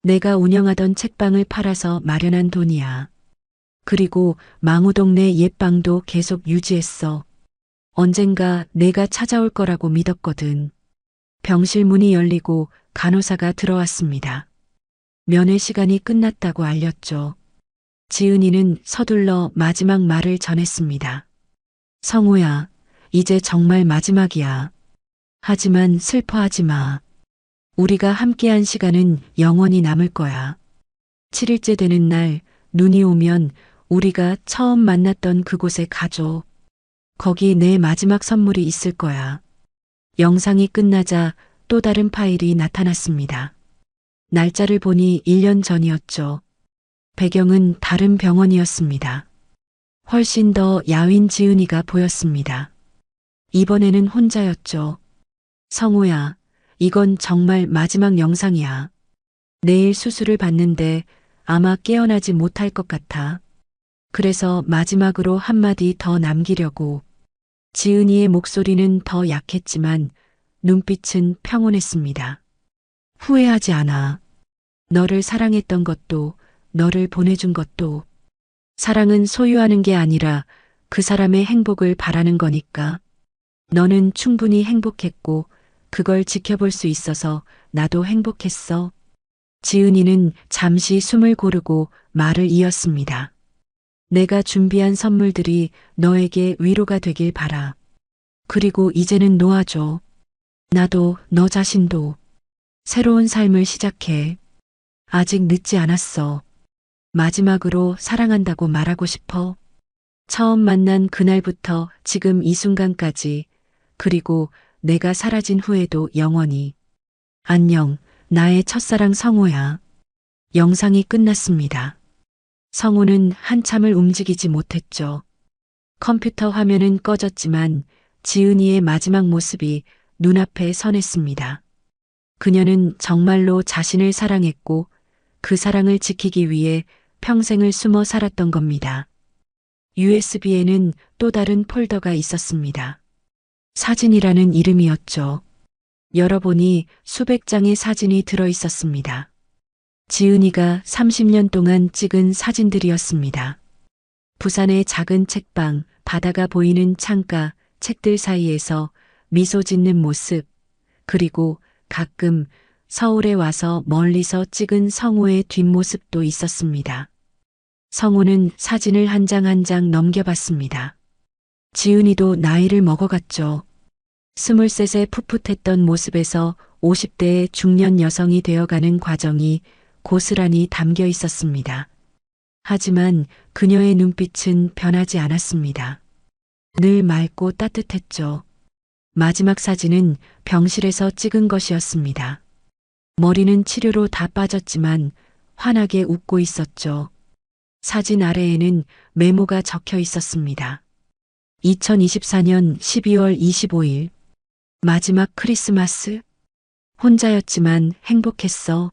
내가 운영하던 책방을 팔아서 마련한 돈이야. 그리고 망우동네 옛방도 계속 유지했어. 언젠가 내가 찾아올 거라고 믿었거든. 병실 문이 열리고 간호사가 들어왔습니다. 면회 시간이 끝났다고 알렸죠. 지은이는 서둘러 마지막 말을 전했습니다. 성우야, 이제 정말 마지막이야. 하지만 슬퍼하지 마. 우리가 함께한 시간은 영원히 남을 거야. 7일째 되는 날 눈이 오면 우리가 처음 만났던 그곳에 가줘. 거기 내 마지막 선물이 있을 거야. 영상이 끝나자 또 다른 파일이 나타났습니다. 날짜를 보니 1년 전이었죠. 배경은 다른 병원이었습니다. 훨씬 더 야윈 지은이가 보였습니다. 이번에는 혼자였죠. 성우야, 이건 정말 마지막 영상이야. 내일 수술을 받는데 아마 깨어나지 못할 것 같아. 그래서 마지막으로 한마디 더 남기려고. 지은이의 목소리는 더 약했지만 눈빛은 평온했습니다. 후회하지 않아. 너를 사랑했던 것도, 너를 보내준 것도. 사랑은 소유하는 게 아니라 그 사람의 행복을 바라는 거니까. 너는 충분히 행복했고 그걸 지켜볼 수 있어서 나도 행복했어. 지은이는 잠시 숨을 고르고 말을 이었습니다. 내가 준비한 선물들이 너에게 위로가 되길 바라. 그리고 이제는 놓아줘. 나도 너 자신도 새로운 삶을 시작해. 아직 늦지 않았어. 마지막으로 사랑한다고 말하고 싶어. 처음 만난 그날부터 지금 이 순간까지, 그리고 내가 사라진 후에도 영원히. 안녕, 나의 첫사랑 성우야. 영상이 끝났습니다. 성우는 한참을 움직이지 못했죠. 컴퓨터 화면은 꺼졌지만 지은이의 마지막 모습이 눈앞에 선했습니다. 그녀는 정말로 자신을 사랑했고 그 사랑을 지키기 위해 평생을 숨어 살았던 겁니다. USB에는 또 다른 폴더가 있었습니다. 사진이라는 이름이었죠. 열어보니 수백 장의 사진이 들어 있었습니다. 지은이가 30년 동안 찍은 사진들이었습니다. 부산의 작은 책방, 바다가 보이는 창가, 책들 사이에서 미소 짓는 모습, 그리고 가끔 서울에 와서 멀리서 찍은 성우의 뒷모습도 있었습니다. 성우는 사진을 한 장 한 장 넘겨봤습니다. 지은이도 나이를 먹어갔죠. 23세 풋풋했던 모습에서 50대의 중년 여성이 되어가는 과정이 고스란히 담겨 있었습니다. 하지만 그녀의 눈빛은 변하지 않았습니다. 늘 맑고 따뜻했죠. 마지막 사진은 병실에서 찍은 것이었습니다. 머리는 치료로 다 빠졌지만 환하게 웃고 있었죠. 사진 아래에는 메모가 적혀 있었습니다. 2024년 12월 25일. 마지막 크리스마스. 혼자였지만 행복했어.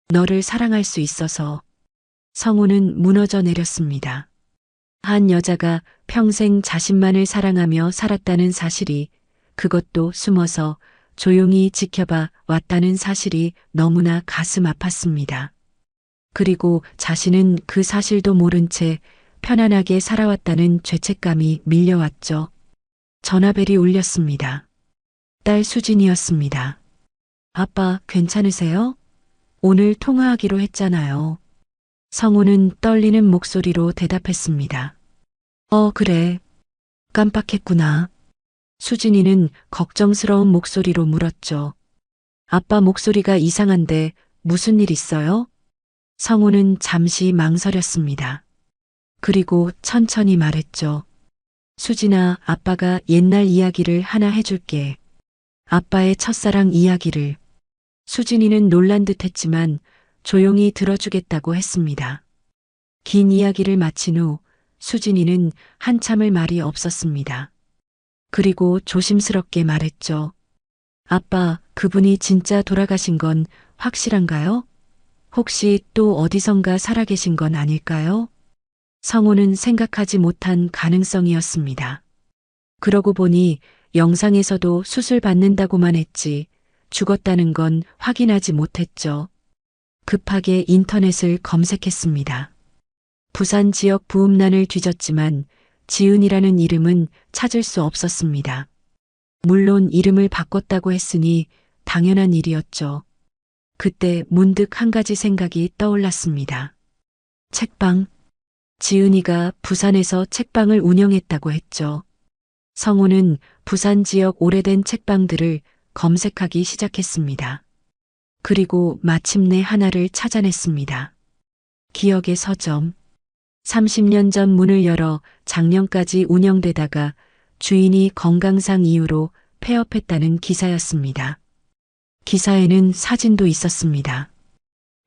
너를 사랑할 수 있어서. 성우는 무너져 내렸습니다. 한 여자가 평생 자신만을 사랑하며 살았다는 사실이, 그것도 숨어서 조용히 지켜봐 왔다는 사실이 너무나 가슴 아팠습니다. 그리고 자신은 그 사실도 모른 채 편안하게 살아왔다는 죄책감이 밀려왔죠. 전화벨이 울렸습니다. 딸 수진이었습니다. 아빠, 괜찮으세요? 오늘 통화하기로 했잖아요. 성우는 떨리는 목소리로 대답했습니다. 그래. 깜빡했구나. 수진이는 걱정스러운 목소리로 물었죠. 아빠 목소리가 이상한데 무슨 일 있어요? 성우는 잠시 망설였습니다. 그리고 천천히 말했죠. 수진아, 아빠가 옛날 이야기를 하나 해줄게. 아빠의 첫사랑 이야기를. 수진이는 놀란 듯 했지만 조용히 들어주겠다고 했습니다. 긴 이야기를 마친 후 수진이는 한참을 말이 없었습니다. 그리고 조심스럽게 말했죠. 아빠, 그분이 진짜 돌아가신 건 확실한가요? 혹시 또 어디선가 살아계신 건 아닐까요? 성우는 생각하지 못한 가능성이었습니다. 그러고 보니 영상에서도 수술 받는다고만 했지 죽었다는 건 확인하지 못했죠. 급하게 인터넷을 검색했습니다. 부산 지역 부음란을 뒤졌지만 지은이라는 이름은 찾을 수 없었습니다. 물론 이름을 바꿨다고 했으니 당연한 일이었죠. 그때 문득 한 가지 생각이 떠올랐습니다. 책방. 지은이가 부산에서 책방을 운영했다고 했죠. 성우는 부산 지역 오래된 책방들을 검색하기 시작했습니다. 그리고 마침내 하나를 찾아냈습니다. 기억의 서점. 30년 전 문을 열어 작년까지 운영되다가 주인이 건강상 이유로 폐업했다는 기사였습니다. 기사에는 사진도 있었습니다.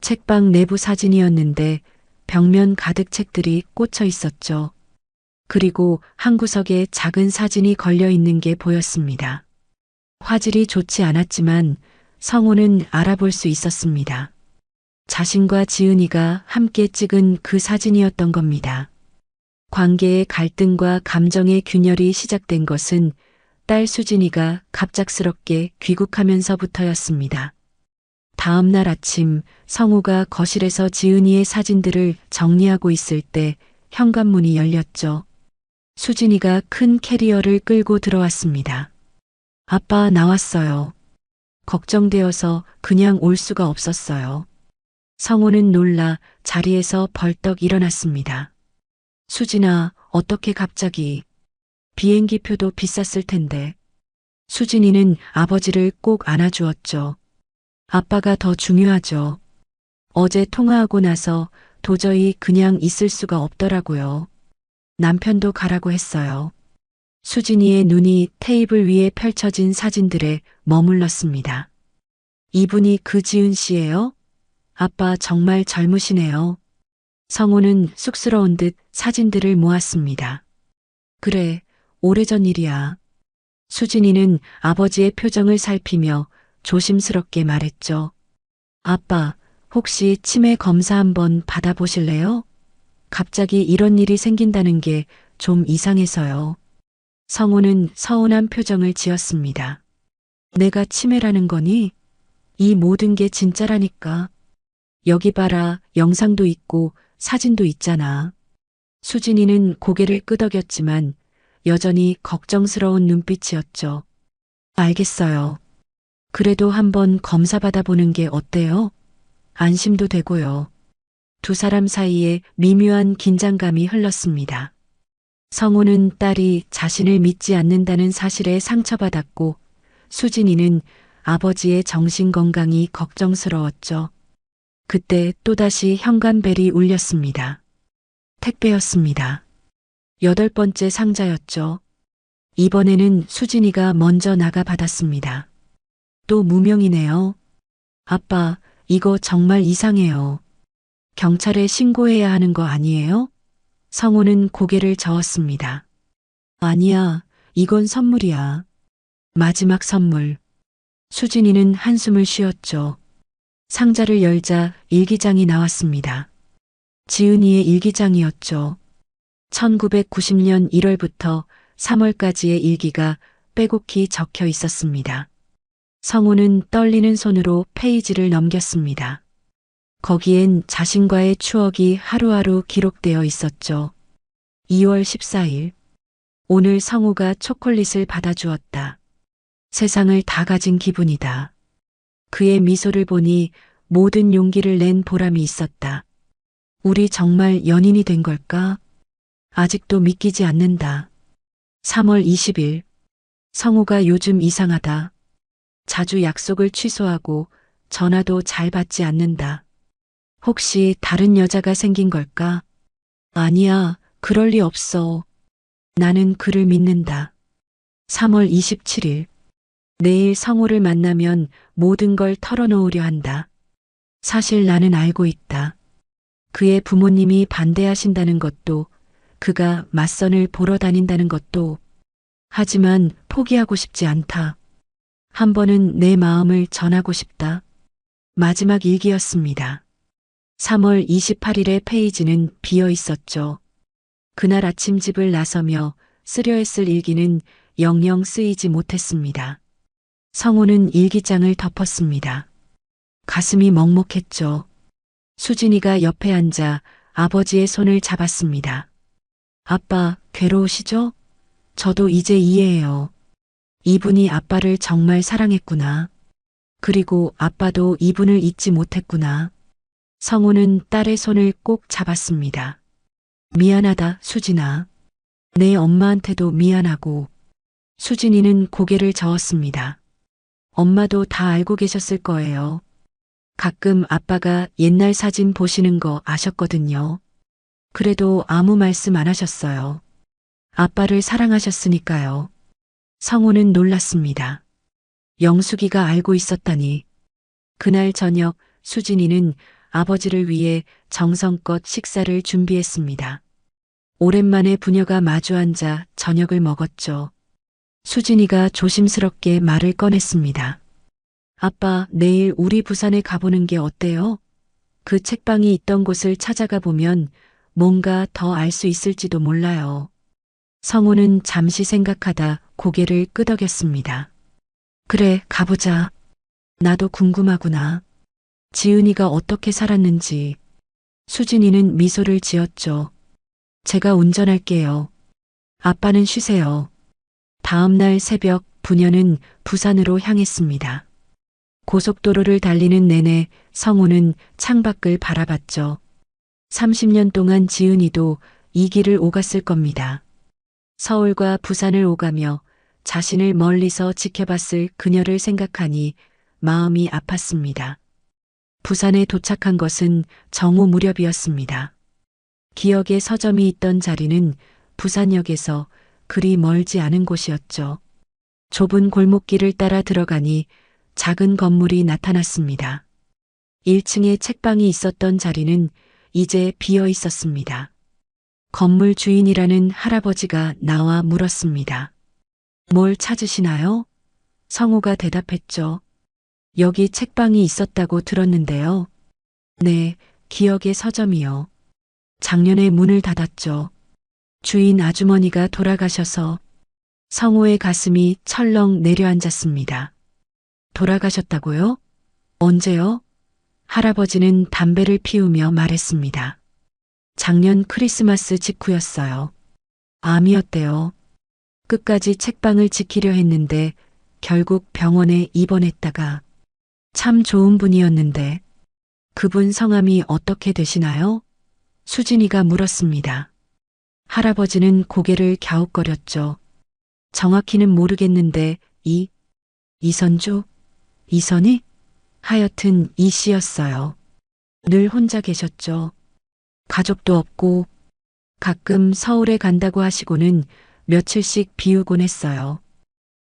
책방 내부 사진이었는데 벽면 가득 책들이 꽂혀 있었죠. 그리고 한 구석에 작은 사진이 걸려 있는 게 보였습니다. 화질이 좋지 않았지만 성우는 알아볼 수 있었습니다. 자신과 지은이가 함께 찍은 그 사진이었던 겁니다. 관계의 갈등과 감정의 균열이 시작된 것은 딸 수진이가 갑작스럽게 귀국하면서부터였습니다. 다음 날 아침 성우가 거실에서 지은이의 사진들을 정리하고 있을 때 현관문이 열렸죠. 수진이가 큰 캐리어를 끌고 들어왔습니다. 아빠 나왔어요. 걱정되어서 그냥 올 수가 없었어요. 성우는 놀라 자리에서 벌떡 일어났습니다. 수진아, 어떻게 갑자기? 비행기 표도 비쌌을 텐데. 수진이는 아버지를 꼭 안아주었죠. 아빠가 더 중요하죠. 어제 통화하고 나서 도저히 그냥 있을 수가 없더라고요. 남편도 가라고 했어요. 수진이의 눈이 테이블 위에 펼쳐진 사진들에 머물렀습니다. 이분이 그 지은 씨예요? 아빠 정말 젊으시네요. 성우는 쑥스러운 듯 사진들을 모았습니다. 그래, 오래전 일이야. 수진이는 아버지의 표정을 살피며 조심스럽게 말했죠. 아빠, 혹시 치매 검사 한번 받아보실래요? 갑자기 이런 일이 생긴다는 게 좀 이상해서요. 성우는 서운한 표정을 지었습니다. 내가 치매라는 거니? 이 모든 게 진짜라니까. 여기 봐라, 영상도 있고 사진도 있잖아. 수진이는 고개를 끄덕였지만 여전히 걱정스러운 눈빛이었죠. 알겠어요. 그래도 한번 검사 받아보는 게 어때요? 안심도 되고요. 두 사람 사이에 미묘한 긴장감이 흘렀습니다. 성우는 딸이 자신을 믿지 않는다는 사실에 상처받았고 수진이는 아버지의 정신건강이 걱정스러웠죠. 그때 또다시 현관벨이 울렸습니다. 택배였습니다. 8번째 상자였죠. 이번에는 수진이가 먼저 나가 받았습니다. 또 무명이네요. 아빠, 이거 정말 이상해요. 경찰에 신고해야 하는 거 아니에요? 성우는 고개를 저었습니다. 아니야, 이건 선물이야. 마지막 선물. 수진이는 한숨을 쉬었죠. 상자를 열자 일기장이 나왔습니다. 지은이의 일기장이었죠. 1990년 1월부터 3월까지의 일기가 빼곡히 적혀 있었습니다. 성우는 떨리는 손으로 페이지를 넘겼습니다. 거기엔 자신과의 추억이 하루하루 기록되어 있었죠. 2월 14일. 오늘 성우가 초콜릿을 받아주었다. 세상을 다 가진 기분이다. 그의 미소를 보니 모든 용기를 낸 보람이 있었다. 우리 정말 연인이 된 걸까? 아직도 믿기지 않는다. 3월 20일. 성우가 요즘 이상하다. 자주 약속을 취소하고 전화도 잘 받지 않는다. 혹시 다른 여자가 생긴 걸까? 아니야, 그럴 리 없어. 나는 그를 믿는다. 3월 27일. 내일 성우를 만나면 모든 걸 털어놓으려 한다. 사실 나는 알고 있다. 그의 부모님이 반대하신다는 것도, 그가 맞선을 보러 다닌다는 것도. 하지만 포기하고 싶지 않다. 한 번은 내 마음을 전하고 싶다. 마지막 일기였습니다. 3월 28일의 페이지는 비어 있었죠. 그날 아침 집을 나서며 쓰려 했을 일기는 영영 쓰이지 못했습니다. 성우는 일기장을 덮었습니다. 가슴이 먹먹했죠. 수진이가 옆에 앉아 아버지의 손을 잡았습니다. 아빠, 괴로우시죠? 저도 이제 이해해요. 이분이 아빠를 정말 사랑했구나. 그리고 아빠도 이분을 잊지 못했구나. 성우는 딸의 손을 꼭 잡았습니다. 미안하다, 수진아. 내 엄마한테도 미안하고. 수진이는 고개를 저었습니다. 엄마도 다 알고 계셨을 거예요. 가끔 아빠가 옛날 사진 보시는 거 아셨거든요. 그래도 아무 말씀 안 하셨어요. 아빠를 사랑하셨으니까요. 성우는 놀랐습니다. 영숙이가 알고 있었다니. 그날 저녁 수진이는 아버지를 위해 정성껏 식사를 준비했습니다. 오랜만에 부녀가 마주 앉아 저녁을 먹었죠. 수진이가 조심스럽게 말을 꺼냈습니다. 아빠, 내일 우리 부산에 가보는 게 어때요? 그 책방이 있던 곳을 찾아가 보면 뭔가 더 알 수 있을지도 몰라요. 성우는 잠시 생각하다 고개를 끄덕였습니다. 그래, 가보자. 나도 궁금하구나. 지은이가 어떻게 살았는지. 수진이는 미소를 지었죠. 제가 운전할게요. 아빠는 쉬세요. 다음 날 새벽 부녀는 부산으로 향했습니다. 고속도로를 달리는 내내 성우는 창밖을 바라봤죠. 30년 동안 지은이도 이 길을 오갔을 겁니다. 서울과 부산을 오가며 자신을 멀리서 지켜봤을 그녀를 생각하니 마음이 아팠습니다. 부산에 도착한 것은 정오 무렵이었습니다. 기억의 서점이 있던 자리는 부산역에서 그리 멀지 않은 곳이었죠. 좁은 골목길을 따라 들어가니 작은 건물이 나타났습니다. 1층에 책방이 있었던 자리는 이제 비어 있었습니다. 건물 주인이라는 할아버지가 나와 물었습니다. 뭘 찾으시나요? 성우가 대답했죠. 여기 책방이 있었다고 들었는데요. 네, 기억의 서점이요. 작년에 문을 닫았죠. 주인 아주머니가 돌아가셔서. 성우의 가슴이 철렁 내려앉았습니다. 돌아가셨다고요? 언제요? 할아버지는 담배를 피우며 말했습니다. 작년 크리스마스 직후였어요. 암이었대요. 끝까지 책방을 지키려 했는데 결국 병원에 입원했다가. 참 좋은 분이었는데. 그분 성함이 어떻게 되시나요? 수진이가 물었습니다. 할아버지는 고개를 갸웃거렸죠. 정확히는 모르겠는데 이선주? 이선희? 하여튼 이 씨였어요. 늘 혼자 계셨죠. 가족도 없고 가끔 서울에 간다고 하시고는 며칠씩 비우곤 했어요.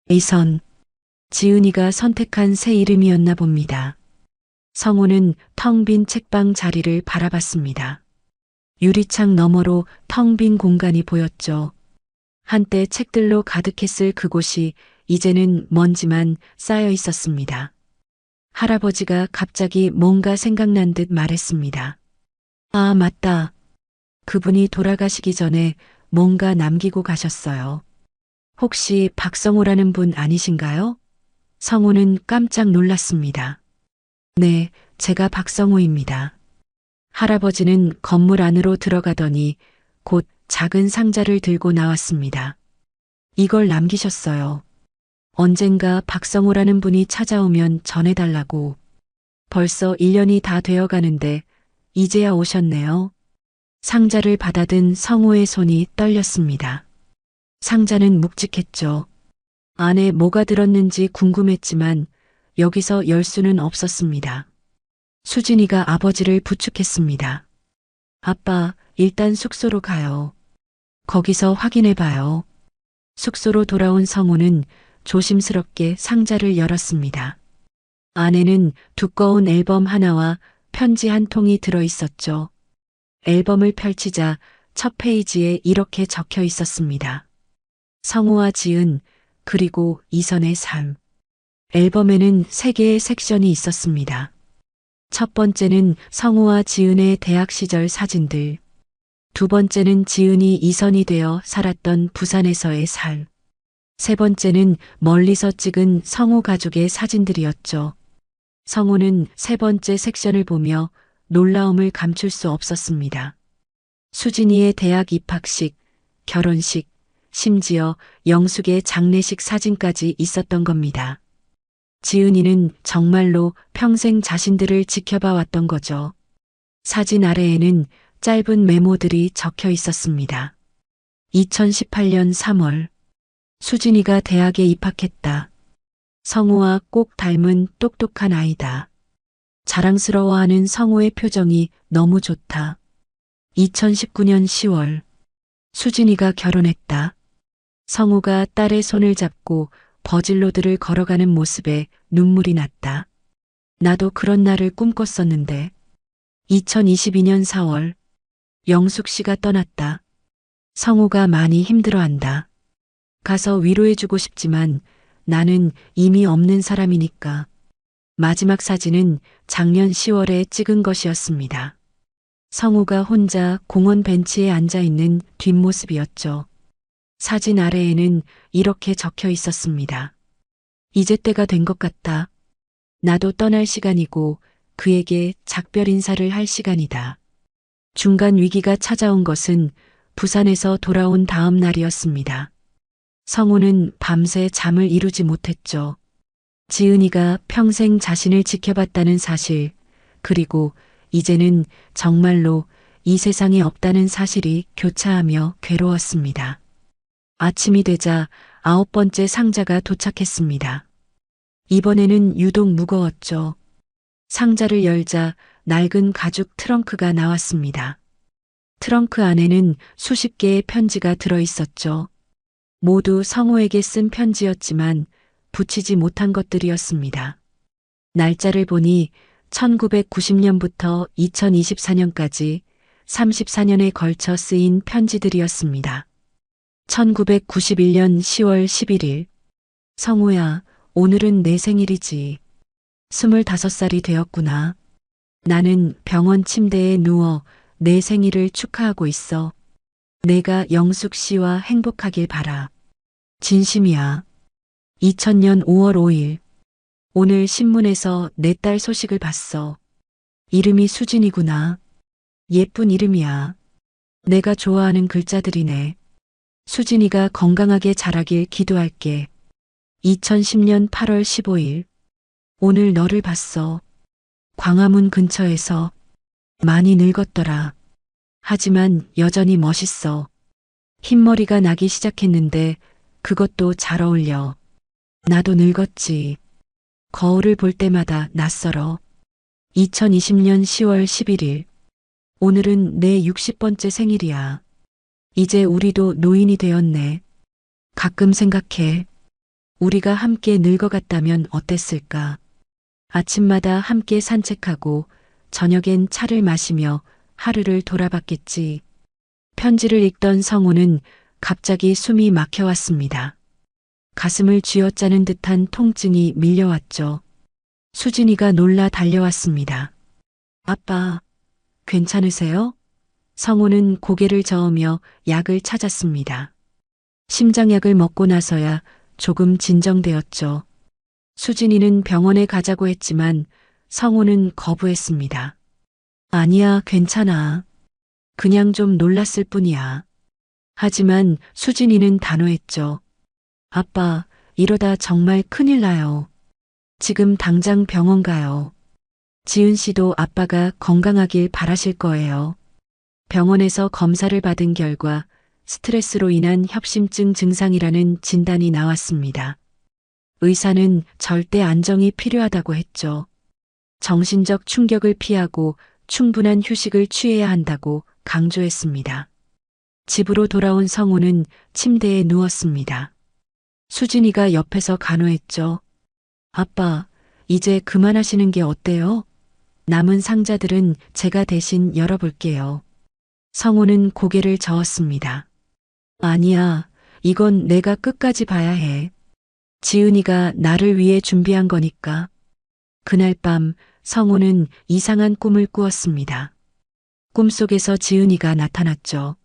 이선. 지은이가 선택한 새 이름이었나 봅니다. 성우는 텅 빈 책방 자리를 바라봤습니다. 유리창 너머로 텅 빈 공간이 보였죠. 한때 책들로 가득했을 그곳이 이제는 먼지만 쌓여 있었습니다. 할아버지가 갑자기 뭔가 생각난 듯 말했습니다. 아, 맞다. 그분이 돌아가시기 전에 뭔가 남기고 가셨어요. 혹시 박성호라는 분 아니신가요? 성우는 깜짝 놀랐습니다. 네, 제가 박성호입니다. 할아버지는 건물 안으로 들어가더니 곧 작은 상자를 들고 나왔습니다. 이걸 남기셨어요. 언젠가 박성호라는 분이 찾아오면 전해달라고. 벌써 1년이 다 되어 가는데 이제야 오셨네요. 상자를 받아든 성우의 손이 떨렸습니다. 상자는 묵직했죠. 안에 뭐가 들었는지 궁금했지만 여기서 열 수는 없었습니다. 수진이가 아버지를 부축했습니다. 아빠, 일단 숙소로 가요. 거기서 확인해봐요. 숙소로 돌아온 성우는 조심스럽게 상자를 열었습니다. 안에는 두꺼운 앨범 하나와 편지 한 통이 들어 있었죠. 앨범을 펼치자 첫 페이지에 이렇게 적혀 있었습니다. 성우와 지은, 그리고 이선의 삶. 앨범에는 3개의 섹션이 있었습니다. 첫 번째는 성우와 지은의 대학 시절 사진들. 두 번째는 지은이 이선이 되어 살았던 부산에서의 삶. 세 번째는 멀리서 찍은 성우 가족의 사진들이었죠. 성우는 세 번째 섹션을 보며 놀라움을 감출 수 없었습니다. 수진이의 대학 입학식, 결혼식, 심지어 영숙의 장례식 사진까지 있었던 겁니다. 지은이는 정말로 평생 자신들을 지켜봐 왔던 거죠. 사진 아래에는 짧은 메모들이 적혀 있었습니다. 2018년 3월. 수진이가 대학에 입학했다. 성우와 꼭 닮은 똑똑한 아이다. 자랑스러워하는 성우의 표정이 너무 좋다. 2019년 10월. 수진이가 결혼했다. 성우가 딸의 손을 잡고 버질로드를 걸어가는 모습에 눈물이 났다. 나도 그런 날을 꿈꿨었는데. 2022년 4월, 영숙 씨가 떠났다. 성우가 많이 힘들어한다. 가서 위로해주고 싶지만 나는 이미 없는 사람이니까. 마지막 사진은 작년 10월에 찍은 것이었습니다. 성우가 혼자 공원 벤치에 앉아 있는 뒷모습이었죠. 사진 아래에는 이렇게 적혀 있었습니다. 이제 때가 된 것 같다. 나도 떠날 시간이고 그에게 작별 인사를 할 시간이다. 중간 위기가 찾아온 것은 부산에서 돌아온 다음 날이었습니다. 성우는 밤새 잠을 이루지 못했죠. 지은이가 평생 자신을 지켜봤다는 사실, 그리고 이제는 정말로 이 세상에 없다는 사실이 교차하며 괴로웠습니다. 아침이 되자 9번째 상자가 도착했습니다. 이번에는 유독 무거웠죠. 상자를 열자 낡은 가죽 트렁크가 나왔습니다. 트렁크 안에는 수십 개의 편지가 들어 있었죠. 모두 성우에게 쓴 편지였지만 붙이지 못한 것들이었습니다. 날짜를 보니 1990년부터 2024년까지 34년에 걸쳐 쓰인 편지들이었습니다. 1991년 10월 11일. 성우야, 오늘은 내 생일이지. 25살이 되었구나. 나는 병원 침대에 누워 내 생일을 축하하고 있어. 내가 영숙 씨와 행복하길 바라. 진심이야. 2000년 5월 5일. 오늘 신문에서 내 딸 소식을 봤어. 이름이 수진이구나. 예쁜 이름이야. 내가 좋아하는 글자들이네. 수진이가 건강하게 자라길 기도할게. 2010년 8월 15일. 오늘 너를 봤어. 광화문 근처에서. 많이 늙었더라. 하지만 여전히 멋있어. 흰머리가 나기 시작했는데 그것도 잘 어울려. 나도 늙었지. 거울을 볼 때마다 낯설어. 2020년 10월 11일. 오늘은 내 60번째 생일이야. 이제 우리도 노인이 되었네. 가끔 생각해. 우리가 함께 늙어갔다면 어땠을까? 아침마다 함께 산책하고 저녁엔 차를 마시며 하루를 돌아봤겠지. 편지를 읽던 성우는 갑자기 숨이 막혀왔습니다. 가슴을 쥐어짜는 듯한 통증이 밀려왔죠. 수진이가 놀라 달려왔습니다. 아빠, 괜찮으세요? 성우는 고개를 저으며 약을 찾았습니다. 심장약을 먹고 나서야 조금 진정되었죠. 수진이는 병원에 가자고 했지만 성우는 거부했습니다. 아니야, 괜찮아. 그냥 좀 놀랐을 뿐이야. 하지만 수진이는 단호했죠. 아빠, 이러다 정말 큰일 나요. 지금 당장 병원 가요. 지은 씨도 아빠가 건강하길 바라실 거예요. 병원에서 검사를 받은 결과 스트레스로 인한 협심증 증상이라는 진단이 나왔습니다. 의사는 절대 안정이 필요하다고 했죠. 정신적 충격을 피하고 충분한 휴식을 취해야 한다고 강조했습니다. 집으로 돌아온 성우는 침대에 누웠습니다. 수진이가 옆에서 간호했죠. 아빠, 이제 그만하시는 게 어때요? 남은 상자들은 제가 대신 열어볼게요. 성우는 고개를 저었습니다. 아니야, 이건 내가 끝까지 봐야 해. 지은이가 나를 위해 준비한 거니까. 그날 밤 성우는 이상한 꿈을 꾸었습니다. 꿈속에서 지은이가 나타났죠.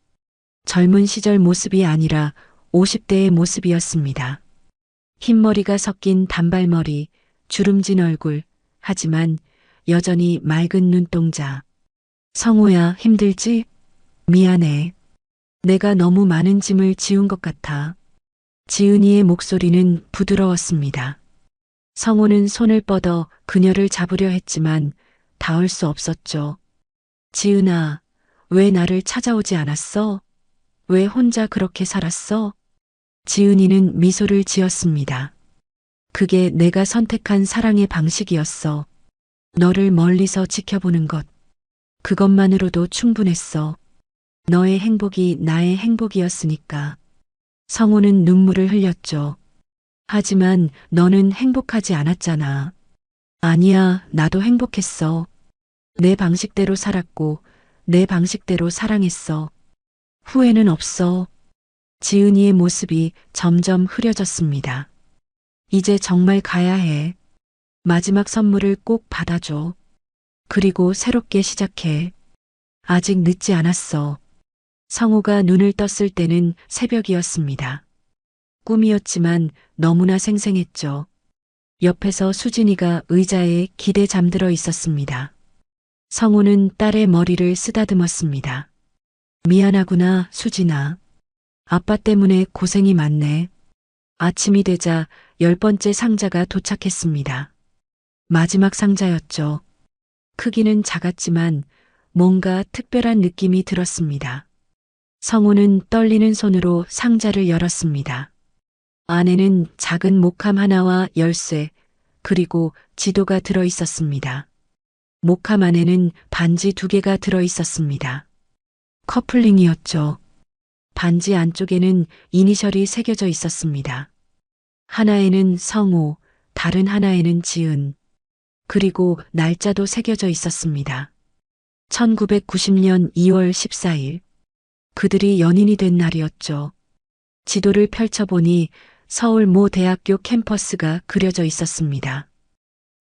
젊은 시절 모습이 아니라 50대의 모습이었습니다. 흰머리가 섞인 단발머리, 주름진 얼굴, 하지만 여전히 맑은 눈동자. 성우야, 힘들지? 미안해. 내가 너무 많은 짐을 지운 것 같아. 지은이의 목소리는 부드러웠습니다. 성우는 손을 뻗어 그녀를 잡으려 했지만 닿을 수 없었죠. 지은아, 왜 나를 찾아오지 않았어? 왜 혼자 그렇게 살았어? 지은이는 미소를 지었습니다. 그게 내가 선택한 사랑의 방식이었어. 너를 멀리서 지켜보는 것. 그것만으로도 충분했어. 너의 행복이 나의 행복이었으니까. 성우는 눈물을 흘렸죠. 하지만 너는 행복하지 않았잖아. 아니야, 나도 행복했어. 내 방식대로 살았고, 내 방식대로 사랑했어. 후회는 없어. 지은이의 모습이 점점 흐려졌습니다. 이제 정말 가야 해. 마지막 선물을 꼭 받아줘. 그리고 새롭게 시작해. 아직 늦지 않았어. 성우가 눈을 떴을 때는 새벽이었습니다. 꿈이었지만 너무나 생생했죠. 옆에서 수진이가 의자에 기대 잠들어 있었습니다. 성우는 딸의 머리를 쓰다듬었습니다. 미안하구나, 수진아. 아빠 때문에 고생이 많네. 아침이 되자 10번째 상자가 도착했습니다. 마지막 상자였죠. 크기는 작았지만 뭔가 특별한 느낌이 들었습니다. 성우는 떨리는 손으로 상자를 열었습니다. 안에는 작은 목함 하나와 열쇠, 그리고 지도가 들어 있었습니다. 목함 안에는 반지 2개가 들어 있었습니다. 커플링이었죠. 반지 안쪽에는 이니셜이 새겨져 있었습니다. 하나에는 성우, 다른 하나에는 지은, 그리고 날짜도 새겨져 있었습니다. 1990년 2월 14일. 그들이 연인이 된 날이었죠. 지도를 펼쳐보니 서울 모 대학교 캠퍼스가 그려져 있었습니다.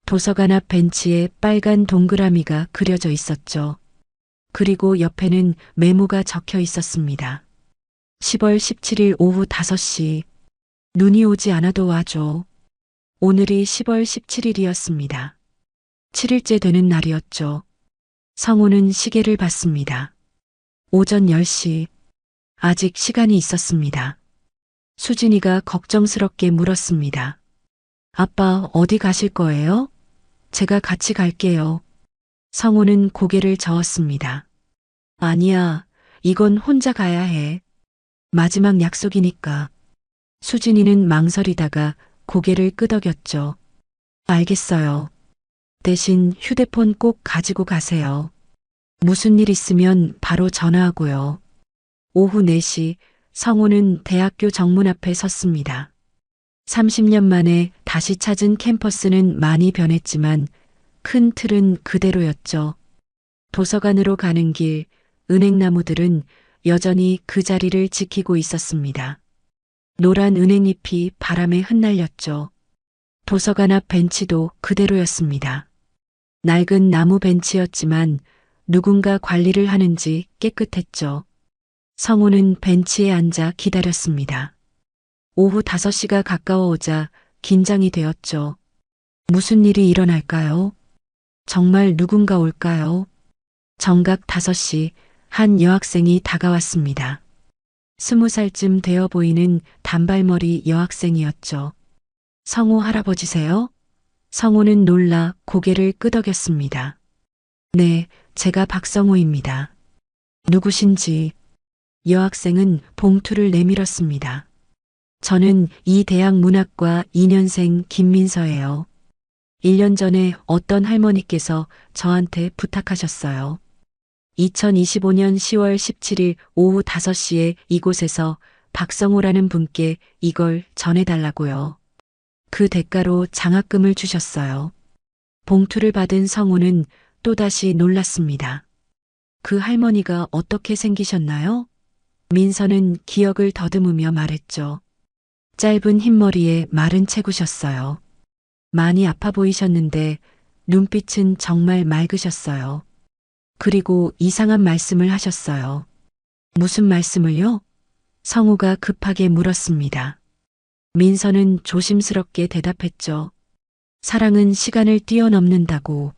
도서관 앞 벤치에 빨간 동그라미가 그려져 있었죠. 그리고 옆에는 메모가 적혀 있었습니다. 10월 17일 오후 5시. 눈이 오지 않아도 와줘. 오늘이 10월 17일이었습니다. 7일째 되는 날이었죠. 성우는 시계를 봤습니다. 오전 10시. 아직 시간이 있었습니다. 수진이가 걱정스럽게 물었습니다. 아빠 어디 가실 거예요? 제가 같이 갈게요. 성우는 고개를 저었습니다. 아니야, 이건 혼자 가야 해. 마지막 약속이니까. 수진이는 망설이다가 고개를 끄덕였죠. 알겠어요. 대신 휴대폰 꼭 가지고 가세요. 무슨 일 있으면 바로 전화하고요. 오후 4시 성우는 대학교 정문 앞에 섰습니다. 30년 만에 다시 찾은 캠퍼스는 많이 변했지만 큰 틀은 그대로였죠. 도서관으로 가는 길, 은행나무들은 여전히 그 자리를 지키고 있었습니다. 노란 은행잎이 바람에 흩날렸죠. 도서관 앞 벤치도 그대로였습니다. 낡은 나무 벤치였지만 누군가 관리를 하는지 깨끗했죠. 성우는 벤치에 앉아 기다렸습니다. 오후 5시가 가까워오자 긴장이 되었죠. 무슨 일이 일어날까요? 정말 누군가 올까요? 정각 5시 한 여학생이 다가왔습니다. 20살쯤 되어 보이는 단발머리 여학생이었죠. 성우 할아버지세요? 성우는 놀라 고개를 끄덕였습니다. 네, 제가 박성우입니다. 누구신지. 여학생은 봉투를 내밀었습니다. 저는 이 대학 문학과 2년생 김민서예요. 1년 전에 어떤 할머니께서 저한테 부탁하셨어요. 2025년 10월 17일 오후 5시에 이곳에서 박성호라는 분께 이걸 전해달라고요. 그 대가로 장학금을 주셨어요. 봉투를 받은 성우는 또다시 놀랐습니다. 그 할머니가 어떻게 생기셨나요? 민서는 기억을 더듬으며 말했죠. 짧은 흰머리에 마른 체구셨어요. 많이 아파 보이셨는데 눈빛은 정말 맑으셨어요. 그리고 이상한 말씀을 하셨어요. 무슨 말씀을요? 성우가 급하게 물었습니다. 민서는 조심스럽게 대답했죠. 사랑은 시간을 뛰어넘는다고.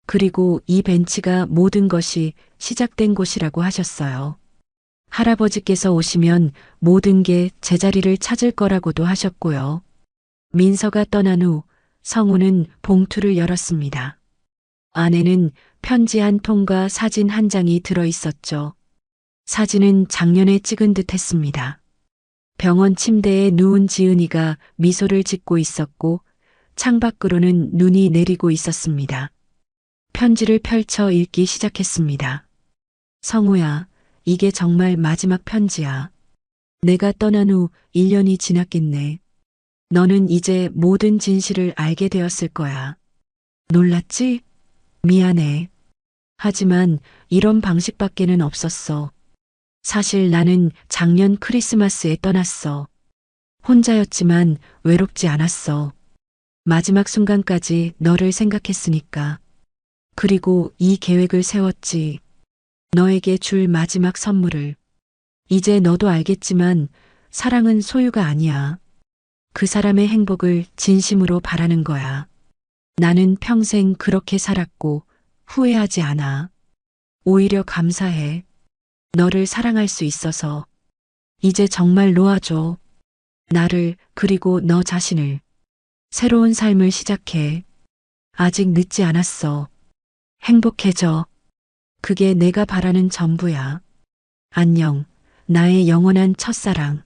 그리고 이 벤치가 모든 것이 시작된 곳이라고 하셨어요. 할아버지께서 오시면 모든 게 제자리를 찾을 거라고도 하셨고요. 민서가 떠난 후 성우는 봉투를 열었습니다. 안에는 편지 한 통과 사진 한 장이 들어 있었죠. 사진은 작년에 찍은 듯 했습니다. 병원 침대에 누운 지은이가 미소를 짓고 있었고 창밖으로는 눈이 내리고 있었습니다. 편지를 펼쳐 읽기 시작했습니다. 성우야, 이게 정말 마지막 편지야. 내가 떠난 후 1년이 지났겠네. 너는 이제 모든 진실을 알게 되었을 거야. 놀랐지? 미안해. 하지만 이런 방식밖에는 없었어. 사실 나는 작년 크리스마스에 떠났어. 혼자였지만 외롭지 않았어. 마지막 순간까지 너를 생각했으니까. 그리고 이 계획을 세웠지. 너에게 줄 마지막 선물을. 이제 너도 알겠지만 사랑은 소유가 아니야. 그 사람의 행복을 진심으로 바라는 거야. 나는 평생 그렇게 살았고 후회하지 않아. 오히려 감사해. 너를 사랑할 수 있어서. 이제 정말 놓아줘. 나를, 그리고 너 자신을. 새로운 삶을 시작해. 아직 늦지 않았어. 행복해져. 그게 내가 바라는 전부야. 안녕. 나의 영원한 첫사랑.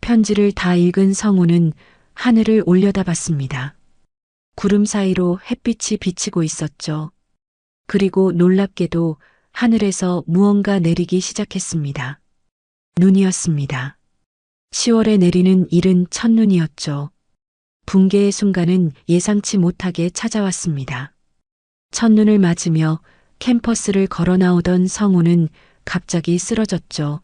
편지를 다 읽은 성우는 하늘을 올려다봤습니다. 구름 사이로 햇빛이 비치고 있었죠. 그리고 놀랍게도 하늘에서 무언가 내리기 시작했습니다. 눈이었습니다. 10월에 내리는 이른 첫눈이었죠. 붕괴의 순간은 예상치 못하게 찾아왔습니다. 첫눈을 맞으며 캠퍼스를 걸어 나오던 성우는 갑자기 쓰러졌죠.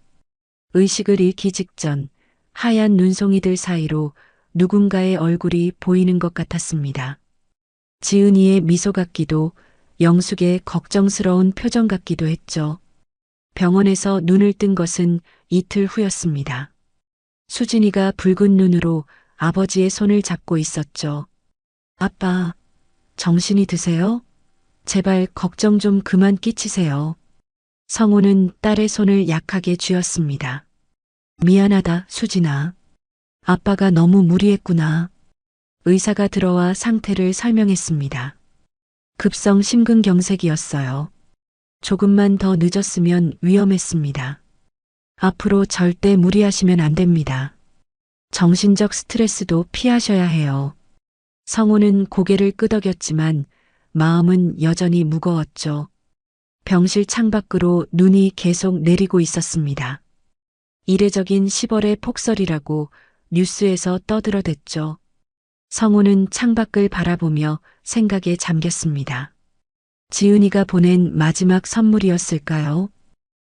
의식을 잃기 직전 하얀 눈송이들 사이로 누군가의 얼굴이 보이는 것 같았습니다. 지은이의 미소 같기도 영숙의 걱정스러운 표정 같기도 했죠. 병원에서 눈을 뜬 것은 이틀 후였습니다. 수진이가 붉은 눈으로 아버지의 손을 잡고 있었죠. 아빠, 정신이 드세요? 제발 걱정 좀 그만 끼치세요. 성우는 딸의 손을 약하게 쥐었습니다. 미안하다, 수진아. 아빠가 너무 무리했구나. 의사가 들어와 상태를 설명했습니다. 급성 심근경색이었어요. 조금만 더 늦었으면 위험했습니다. 앞으로 절대 무리하시면 안 됩니다. 정신적 스트레스도 피하셔야 해요. 성우는 고개를 끄덕였지만 마음은 여전히 무거웠죠. 병실 창밖으로 눈이 계속 내리고 있었습니다. 이례적인 10월의 폭설이라고 뉴스에서 떠들어댔죠. 성우는 창밖을 바라보며 생각에 잠겼습니다. 지은이가 보낸 마지막 선물이었을까요?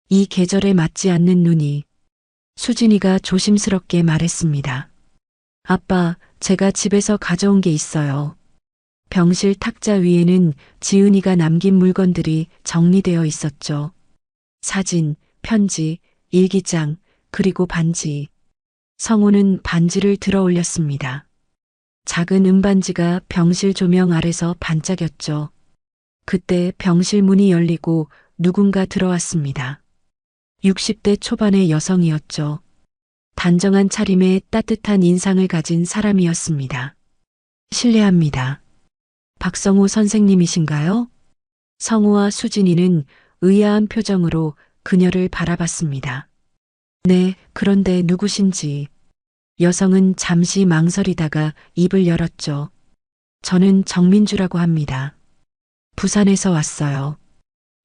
이 계절에 맞지 않는 눈이. 수진이가 조심스럽게 말했습니다. 아빠, 제가 집에서 가져온 게 있어요. 병실 탁자 위에는 지은이가 남긴 물건들이 정리되어 있었죠. 사진, 편지, 일기장, 그리고 반지. 성우는 반지를 들어 올렸습니다. 작은 은반지가 병실 조명 아래서 반짝였죠. 그때 병실 문이 열리고 누군가 들어왔습니다. 60대 초반의 여성이었죠. 단정한 차림에 따뜻한 인상을 가진 사람이었습니다. 실례합니다. 박성우 선생님이신가요? 성우와 수진이는 의아한 표정으로 그녀를 바라봤습니다. 네, 그런데 누구신지. 여성은 잠시 망설이다가 입을 열었죠. 저는 정민주라고 합니다. 부산에서 왔어요.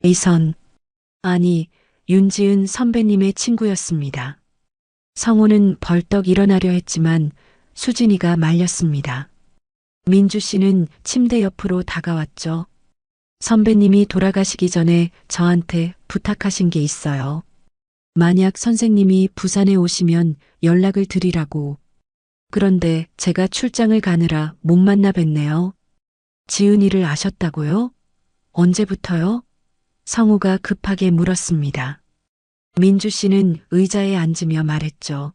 이선. 아니, 윤지은 선배님의 친구였습니다. 성우는 벌떡 일어나려 했지만 수진이가 말렸습니다. 민주 씨는 침대 옆으로 다가왔죠. 선배님이 돌아가시기 전에 저한테 부탁하신 게 있어요. 만약 선생님이 부산에 오시면 연락을 드리라고. 그런데 제가 출장을 가느라 못 만나 뵀네요. 지은이를 아셨다고요? 언제부터요? 성우가 급하게 물었습니다. 민주 씨는 의자에 앉으며 말했죠.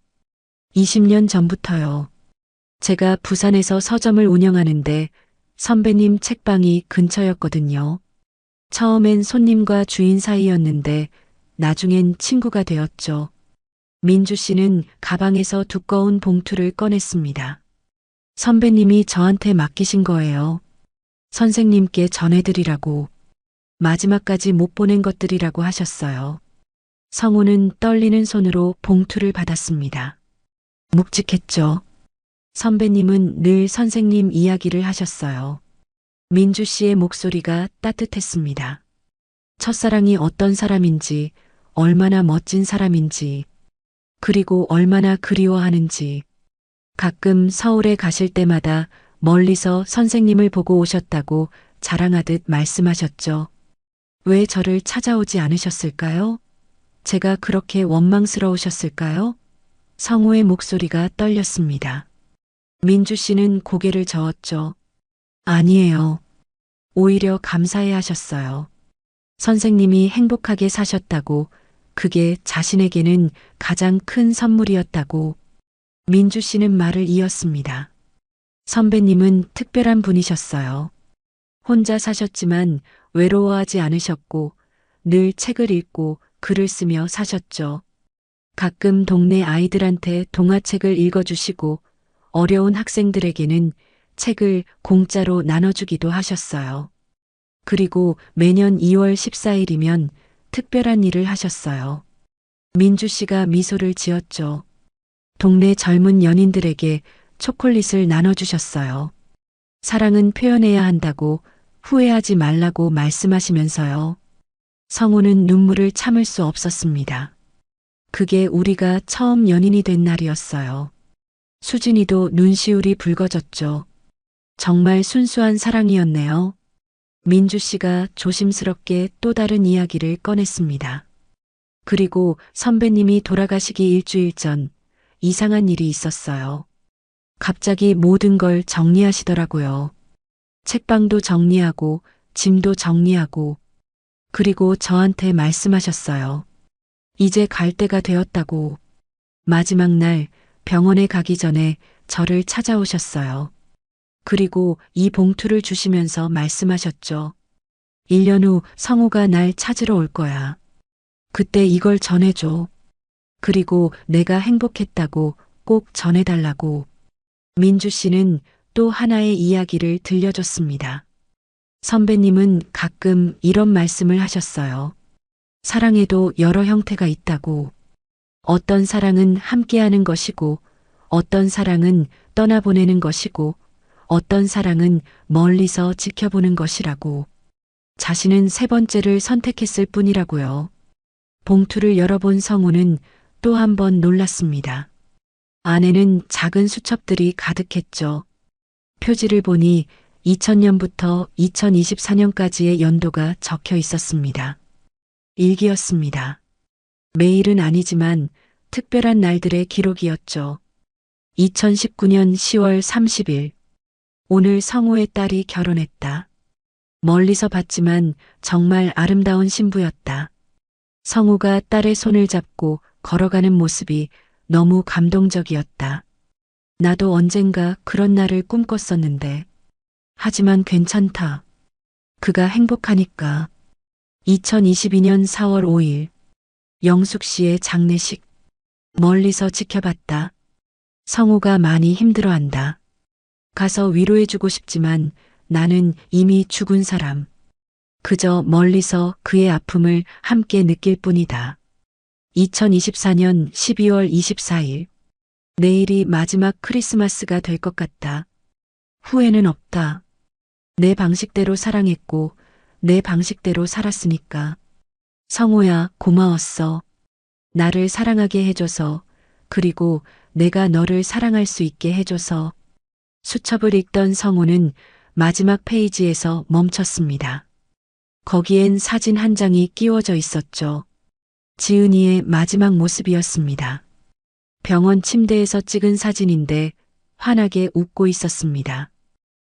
20년 전부터요. 제가 부산에서 서점을 운영하는데 선배님 책방이 근처였거든요. 처음엔 손님과 주인 사이였는데 나중엔 친구가 되었죠. 민주 씨는 가방에서 두꺼운 봉투를 꺼냈습니다. 선배님이 저한테 맡기신 거예요. 선생님께 전해드리라고. 마지막까지 못 보낸 것들이라고 하셨어요. 성우는 떨리는 손으로 봉투를 받았습니다. 묵직했죠. 선배님은 늘 선생님 이야기를 하셨어요. 민주 씨의 목소리가 따뜻했습니다. 첫사랑이 어떤 사람인지, 얼마나 멋진 사람인지, 그리고 얼마나 그리워하는지. 가끔 서울에 가실 때마다 멀리서 선생님을 보고 오셨다고 자랑하듯 말씀하셨죠. 왜 저를 찾아오지 않으셨을까요? 제가 그렇게 원망스러우셨을까요? 성우의 목소리가 떨렸습니다. 민주 씨는 고개를 저었죠. 아니에요. 오히려 감사해 하셨어요. 선생님이 행복하게 사셨다고, 그게 자신에게는 가장 큰 선물이었다고. 민주 씨는 말을 이었습니다. 선배님은 특별한 분이셨어요. 혼자 사셨지만 외로워하지 않으셨고, 늘 책을 읽고 글을 쓰며 사셨죠. 가끔 동네 아이들한테 동화책을 읽어주시고, 어려운 학생들에게는 책을 공짜로 나눠주기도 하셨어요. 그리고 매년 2월 14일이면 특별한 일을 하셨어요. 민주 씨가 미소를 지었죠. 동네 젊은 연인들에게 초콜릿을 나눠주셨어요. 사랑은 표현해야 한다고, 후회하지 말라고 말씀하시면서요. 성우는 눈물을 참을 수 없었습니다. 그게 우리가 처음 연인이 된 날이었어요. 수진이도 눈시울이 붉어졌죠. 정말 순수한 사랑이었네요. 민주 씨가 조심스럽게 또 다른 이야기를 꺼냈습니다. 그리고 선배님이 돌아가시기 일주일 전 이상한 일이 있었어요. 갑자기 모든 걸 정리하시더라고요. 책방도 정리하고 짐도 정리하고, 그리고 저한테 말씀하셨어요. 이제 갈 때가 되었다고. 마지막 날 병원에 가기 전에 저를 찾아오셨어요. 그리고 이 봉투를 주시면서 말씀하셨죠. 1년 후 성우가 날 찾으러 올 거야. 그때 이걸 전해줘. 그리고 내가 행복했다고 꼭 전해달라고. 민주 씨는 또 하나의 이야기를 들려줬습니다. 선배님은 가끔 이런 말씀을 하셨어요. 사랑에도 여러 형태가 있다고. 어떤 사랑은 함께하는 것이고, 어떤 사랑은 떠나보내는 것이고, 어떤 사랑은 멀리서 지켜보는 것이라고. 자신은 세 번째를 선택했을 뿐이라고요. 봉투를 열어본 성우는 또 한 번 놀랐습니다. 안에는 작은 수첩들이 가득했죠. 표지를 보니 2000년부터 2024년까지의 연도가 적혀 있었습니다. 일기였습니다. 매일은 아니지만 특별한 날들의 기록이었죠. 2019년 10월 30일. 오늘 성우의 딸이 결혼했다. 멀리서 봤지만 정말 아름다운 신부였다. 성우가 딸의 손을 잡고 걸어가는 모습이 너무 감동적이었다. 나도 언젠가 그런 날을 꿈꿨었는데. 하지만 괜찮다. 그가 행복하니까. 2022년 4월 5일. 영숙 씨의 장례식. 멀리서 지켜봤다. 성우가 많이 힘들어한다. 가서 위로해주고 싶지만 나는 이미 죽은 사람. 그저 멀리서 그의 아픔을 함께 느낄 뿐이다. 2024년 12월 24일. 내일이 마지막 크리스마스가 될 것 같다. 후회는 없다. 내 방식대로 사랑했고 내 방식대로 살았으니까. 성호야, 고마웠어. 나를 사랑하게 해줘서, 그리고 내가 너를 사랑할 수 있게 해줘서. 수첩을 읽던 성호는 마지막 페이지에서 멈췄습니다. 거기엔 사진 한 장이 끼워져 있었죠. 지은이의 마지막 모습이었습니다. 병원 침대에서 찍은 사진인데 환하게 웃고 있었습니다.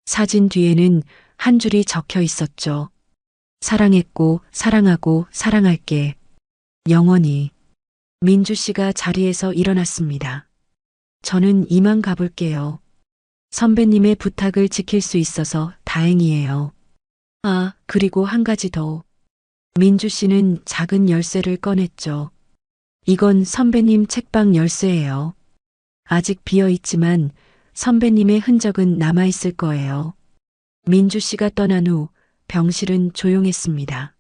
사진 뒤에는 한 줄이 적혀 있었죠. 사랑했고 사랑하고 사랑할게. 영원히. 민주 씨가 자리에서 일어났습니다. 저는 이만 가볼게요. 선배님의 부탁을 지킬 수 있어서 다행이에요. 아, 그리고 한 가지 더. 민주 씨는 작은 열쇠를 꺼냈죠. 이건 선배님 책방 열쇠예요. 아직 비어 있지만 선배님의 흔적은 남아있을 거예요. 민주 씨가 떠난 후 병실은 조용했습니다.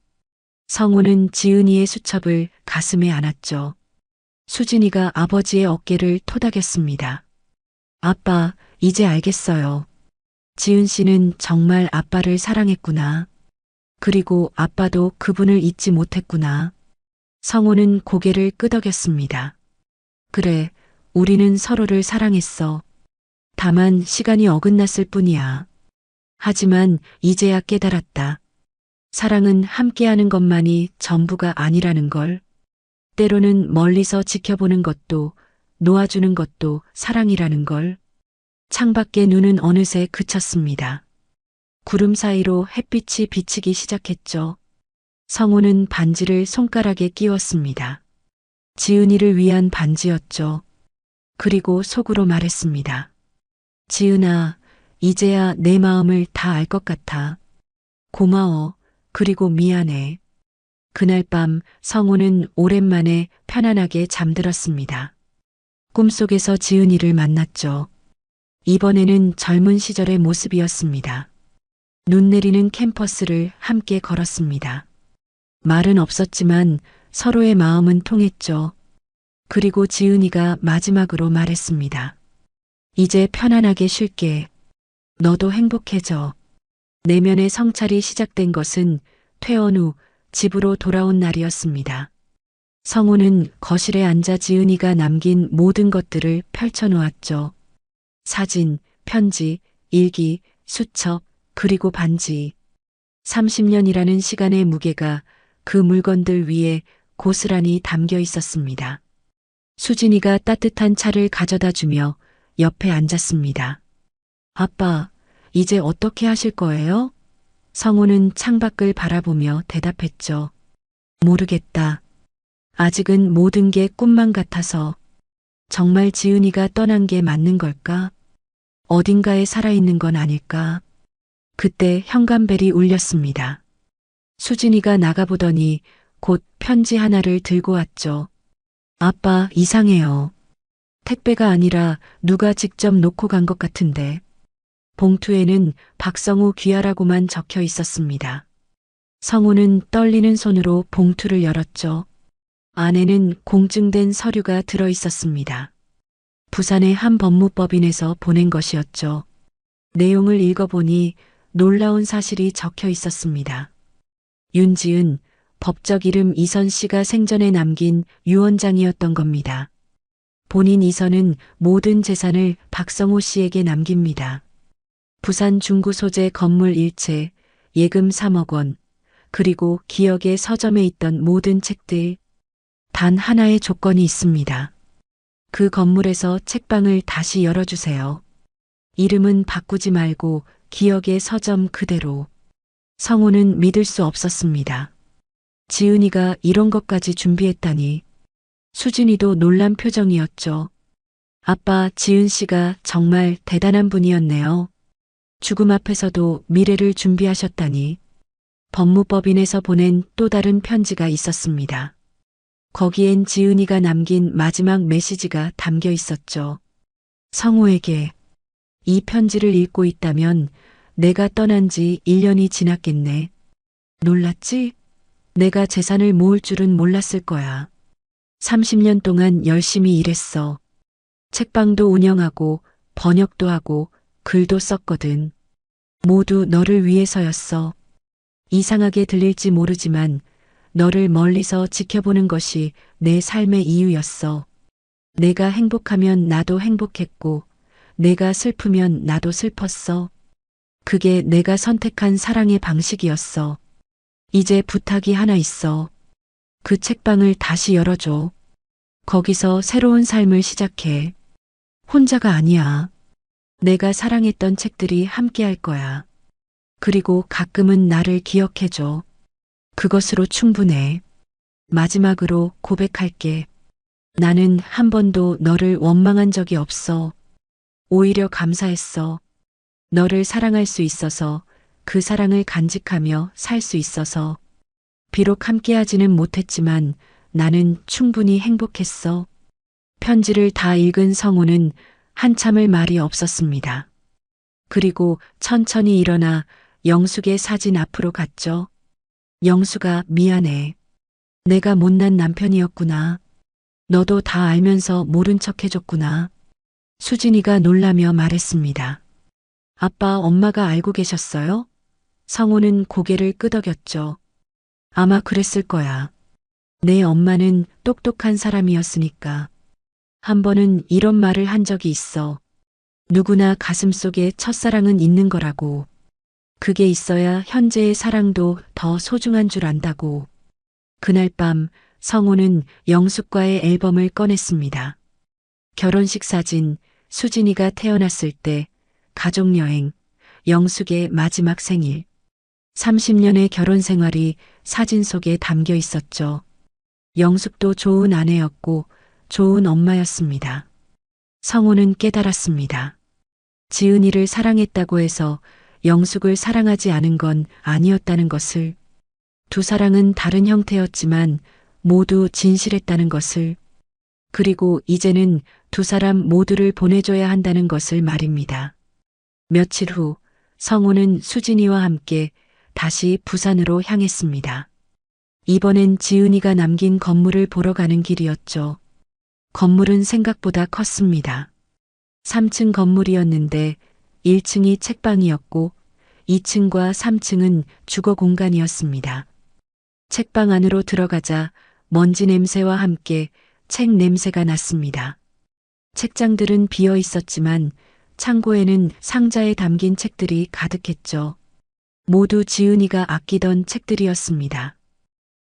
성우는 지은이의 수첩을 가슴에 안았죠. 수진이가 아버지의 어깨를 토닥였습니다. 아빠, 이제 알겠어요. 지은 씨는 정말 아빠를 사랑했구나. 그리고 아빠도 그분을 잊지 못했구나. 성우는 고개를 끄덕였습니다. 그래, 우리는 서로를 사랑했어. 다만 시간이 어긋났을 뿐이야. 하지만 이제야 깨달았다. 사랑은 함께하는 것만이 전부가 아니라는 걸. 때로는 멀리서 지켜보는 것도 놓아주는 것도 사랑이라는 걸. 창밖의 눈은 어느새 그쳤습니다. 구름 사이로 햇빛이 비치기 시작했죠. 성우는 반지를 손가락에 끼웠습니다. 지은이를 위한 반지였죠. 그리고 속으로 말했습니다. 지은아, 이제야 내 마음을 다 알 것 같아. 고마워. 그리고 미안해. 그날 밤 성우는 오랜만에 편안하게 잠들었습니다. 꿈속에서 지은이를 만났죠. 이번에는 젊은 시절의 모습이었습니다. 눈 내리는 캠퍼스를 함께 걸었습니다. 말은 없었지만 서로의 마음은 통했죠. 그리고 지은이가 마지막으로 말했습니다. 이제 편안하게 쉴게. 너도 행복해져. 내면의 성찰이 시작된 것은 퇴원 후 집으로 돌아온 날이었습니다. 성우는 거실에 앉아 지은이가 남긴 모든 것들을 펼쳐놓았죠. 사진, 편지, 일기, 수첩, 그리고 반지. 30년이라는 시간의 무게가 그 물건들 위에 고스란히 담겨 있었습니다. 수진이가 따뜻한 차를 가져다 주며 옆에 앉았습니다. 아빠, 이제 어떻게 하실 거예요? 성우는 창밖을 바라보며 대답했죠. 모르겠다. 아직은 모든 게 꿈만 같아서. 정말 지은이가 떠난 게 맞는 걸까? 어딘가에 살아있는 건 아닐까? 그때 현관벨이 울렸습니다. 수진이가 나가보더니 곧 편지 하나를 들고 왔죠. 아빠, 이상해요. 택배가 아니라 누가 직접 놓고 간 것 같은데. 봉투에는 박성우 귀하라고만 적혀 있었습니다. 성우는 떨리는 손으로 봉투를 열었죠. 안에는 공증된 서류가 들어 있었습니다. 부산의 한 법무법인에서 보낸 것이었죠. 내용을 읽어보니 놀라운 사실이 적혀 있었습니다. 윤지은, 법적 이름 이선 씨가 생전에 남긴 유언장이었던 겁니다. 본인 이선은 모든 재산을 박성호 씨에게 남깁니다. 부산 중구 소재 건물 일체, 예금 3억 원, 그리고 기억의 서점에 있던 모든 책들. 단 하나의 조건이 있습니다. 그 건물에서 책방을 다시 열어주세요. 이름은 바꾸지 말고 기억의 서점 그대로. 성우는 믿을 수 없었습니다. 지은이가 이런 것까지 준비했다니. 수진이도 놀란 표정이었죠. 아빠, 지은 씨가 정말 대단한 분이었네요. 죽음 앞에서도 미래를 준비하셨다니. 법무법인에서 보낸 또 다른 편지가 있었습니다. 거기엔 지은이가 남긴 마지막 메시지가 담겨 있었죠. 성우에게. 이 편지를 읽고 있다면 내가 떠난 지 1년이 지났겠네. 놀랐지? 내가 재산을 모을 줄은 몰랐을 거야. 30년 동안 열심히 일했어. 책방도 운영하고 번역도 하고 글도 썼거든. 모두 너를 위해서였어. 이상하게 들릴지 모르지만 너를 멀리서 지켜보는 것이 내 삶의 이유였어. 내가 행복하면 나도 행복했고, 내가 슬프면 나도 슬펐어. 그게 내가 선택한 사랑의 방식이었어. 이제 부탁이 하나 있어. 그 책방을 다시 열어줘. 거기서 새로운 삶을 시작해. 혼자가 아니야. 내가 사랑했던 책들이 함께 할 거야. 그리고 가끔은 나를 기억해줘. 그것으로 충분해. 마지막으로 고백할게. 나는 한 번도 너를 원망한 적이 없어. 오히려 감사했어. 너를 사랑할 수 있어서, 그 사랑을 간직하며 살 수 있어서. 비록 함께하지는 못했지만 나는 충분히 행복했어. 편지를 다 읽은 성우는 한참을 말이 없었습니다. 그리고 천천히 일어나 영숙의 사진 앞으로 갔죠. 영숙아, 미안해. 내가 못난 남편이었구나. 너도 다 알면서 모른 척 해줬구나. 수진이가 놀라며 말했습니다. 아빠, 엄마가 알고 계셨어요? 성우는 고개를 끄덕였죠. 아마 그랬을 거야. 내 엄마는 똑똑한 사람이었으니까. 한 번은 이런 말을 한 적이 있어. 누구나 가슴속에 첫사랑은 있는 거라고. 그게 있어야 현재의 사랑도 더 소중한 줄 안다고. 그날 밤 성호는 영숙과의 앨범을 꺼냈습니다. 결혼식 사진, 수진이가 태어났을 때, 가족여행, 영숙의 마지막 생일. 30년의 결혼 생활이 사진 속에 담겨 있었죠. 영숙도 좋은 아내였고 좋은 엄마였습니다. 성호는 깨달았습니다. 지은이를 사랑했다고 해서 영숙을 사랑하지 않은 건 아니었다는 것을, 두 사랑은 다른 형태였지만 모두 진실했다는 것을, 그리고 이제는 두 사람 모두를 보내줘야 한다는 것을 말입니다. 며칠 후 성호는 수진이와 함께 다시 부산으로 향했습니다. 이번엔 지은이가 남긴 건물을 보러 가는 길이었죠. 건물은 생각보다 컸습니다. 3층 건물이었는데 1층이 책방이었고 2층과 3층은 주거 공간이었습니다. 책방 안으로 들어가자 먼지 냄새와 함께 책 냄새가 났습니다. 책장들은 비어 있었지만 창고에는 상자에 담긴 책들이 가득했죠. 모두 지은이가 아끼던 책들이었습니다.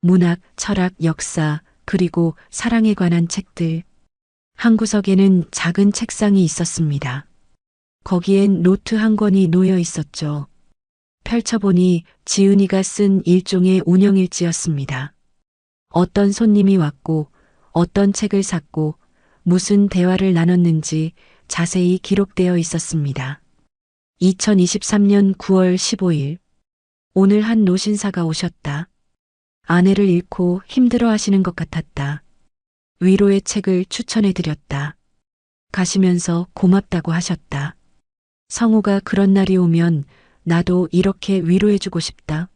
문학, 철학, 역사, 그리고 사랑에 관한 책들. 한 구석에는 작은 책상이 있었습니다. 거기엔 노트 한 권이 놓여 있었죠. 펼쳐보니 지은이가 쓴 일종의 운영일지였습니다. 어떤 손님이 왔고, 어떤 책을 샀고, 무슨 대화를 나눴는지 자세히 기록되어 있었습니다. 2023년 9월 15일. 오늘 한 노신사가 오셨다. 아내를 잃고 힘들어 하시는 것 같았다. 위로의 책을 추천해드렸다. 가시면서 고맙다고 하셨다. 성호가 그런 날이 오면 나도 이렇게 위로해주고 싶다.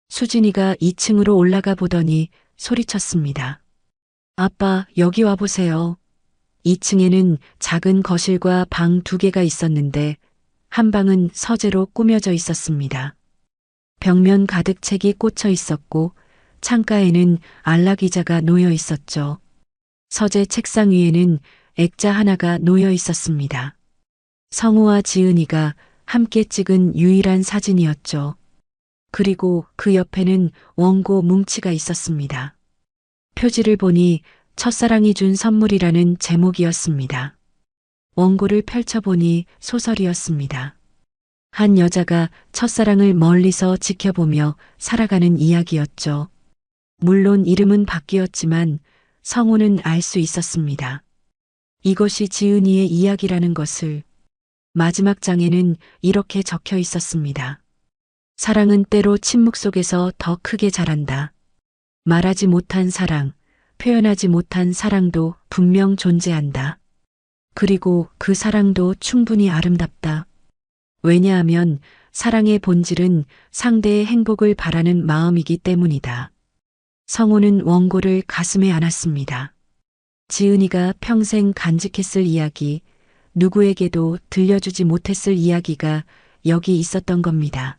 수진이가 2층으로 올라가 보더니 소리쳤습니다. 아빠, 여기 와보세요. 2층에는 작은 거실과 방 2개가 있었는데 한 방은 서재로 꾸며져 있었습니다. 벽면 가득 책이 꽂혀 있었고 창가에는 안락의자가 놓여 있었죠. 서재 책상 위에는 액자 하나가 놓여 있었습니다. 성호와 지은이가 함께 찍은 유일한 사진이었죠. 그리고 그 옆에는 원고 뭉치가 있었습니다. 표지를 보니 첫사랑이 준 선물이라는 제목이었습니다. 원고를 펼쳐보니 소설이었습니다. 한 여자가 첫사랑을 멀리서 지켜보며 살아가는 이야기였죠. 물론 이름은 바뀌었지만 성호는 알 수 있었습니다. 이것이 지은이의 이야기라는 것을. 마지막 장에는 이렇게 적혀 있었습니다. 사랑은 때로 침묵 속에서 더 크게 자란다. 말하지 못한 사랑, 표현하지 못한 사랑도 분명 존재한다. 그리고 그 사랑도 충분히 아름답다. 왜냐하면 사랑의 본질은 상대의 행복을 바라는 마음이기 때문이다. 성호는 원고를 가슴에 안았습니다. 지은이가 평생 간직했을 이야기, 누구에게도 들려주지 못했을 이야기가 여기 있었던 겁니다.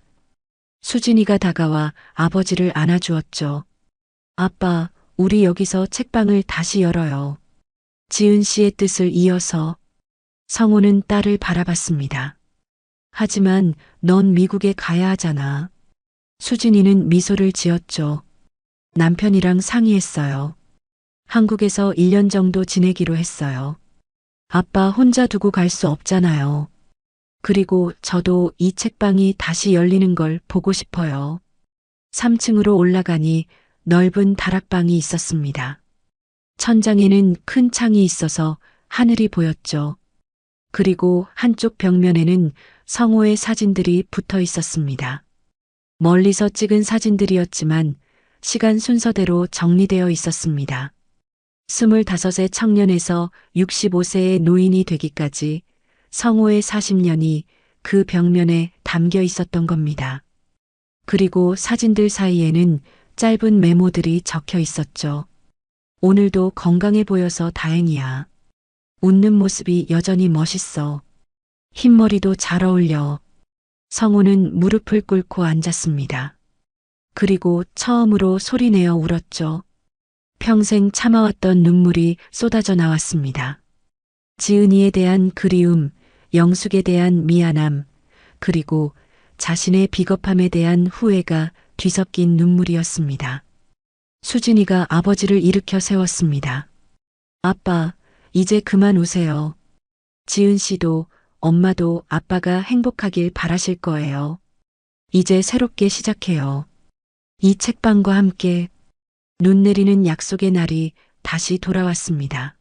수진이가 다가와 아버지를 안아주었죠. 아빠, 우리 여기서 책방을 다시 열어요. 지은 씨의 뜻을 이어서. 성호는 딸을 바라봤습니다. 하지만 넌 미국에 가야 하잖아. 수진이는 미소를 지었죠. 남편이랑 상의했어요. 한국에서 1년 정도 지내기로 했어요. 아빠 혼자 두고 갈 수 없잖아요. 그리고 저도 이 책방이 다시 열리는 걸 보고 싶어요. 3층으로 올라가니 넓은 다락방이 있었습니다. 천장에는 큰 창이 있어서 하늘이 보였죠. 그리고 한쪽 벽면에는 성호의 사진들이 붙어 있었습니다. 멀리서 찍은 사진들이었지만 시간 순서대로 정리되어 있었습니다. 25세 청년에서 65세의 노인이 되기까지 성호의 40년이 그 벽면에 담겨 있었던 겁니다. 그리고 사진들 사이에는 짧은 메모들이 적혀 있었죠. 오늘도 건강해 보여서 다행이야. 웃는 모습이 여전히 멋있어. 흰머리도 잘 어울려. 성호는 무릎을 꿇고 앉았습니다. 그리고 처음으로 소리내어 울었죠. 평생 참아왔던 눈물이 쏟아져 나왔습니다. 지은이에 대한 그리움, 영숙에 대한 미안함, 그리고 자신의 비겁함에 대한 후회가 뒤섞인 눈물이었습니다. 수진이가 아버지를 일으켜 세웠습니다. 아빠, 이제 그만 우세요. 지은 씨도 엄마도 아빠가 행복하길 바라실 거예요. 이제 새롭게 시작해요. 이 책방과 함께 눈 내리는 약속의 날이 다시 돌아왔습니다.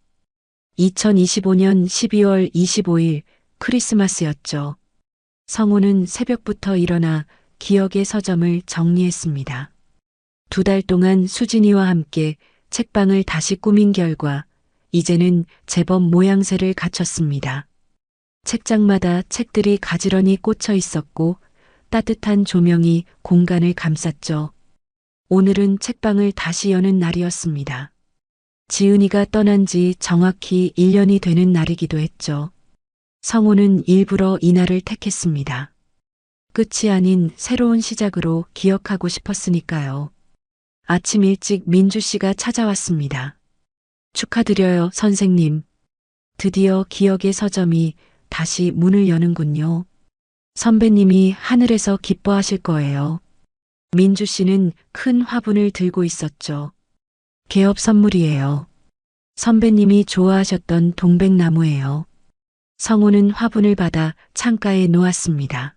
2025년 12월 25일 크리스마스였죠. 성우는 새벽부터 일어나 기억의 서점을 정리했습니다. 2달 동안 수진이와 함께 책방을 다시 꾸민 결과 이제는 제법 모양새를 갖췄습니다. 책장마다 책들이 가지런히 꽂혀 있었고 따뜻한 조명이 공간을 감쌌죠. 오늘은 책방을 다시 여는 날이었습니다. 지은이가 떠난 지 정확히 1년이 되는 날이기도 했죠. 성우는 일부러 이날을 택했습니다. 끝이 아닌 새로운 시작으로 기억하고 싶었으니까요. 아침 일찍 민주 씨가 찾아왔습니다. 축하드려요, 선생님. 드디어 기억의 서점이 다시 문을 여는군요. 선배님이 하늘에서 기뻐하실 거예요. 민주 씨는 큰 화분을 들고 있었죠. 개업 선물이에요. 선배님이 좋아하셨던 동백나무예요. 성우는 화분을 받아 창가에 놓았습니다.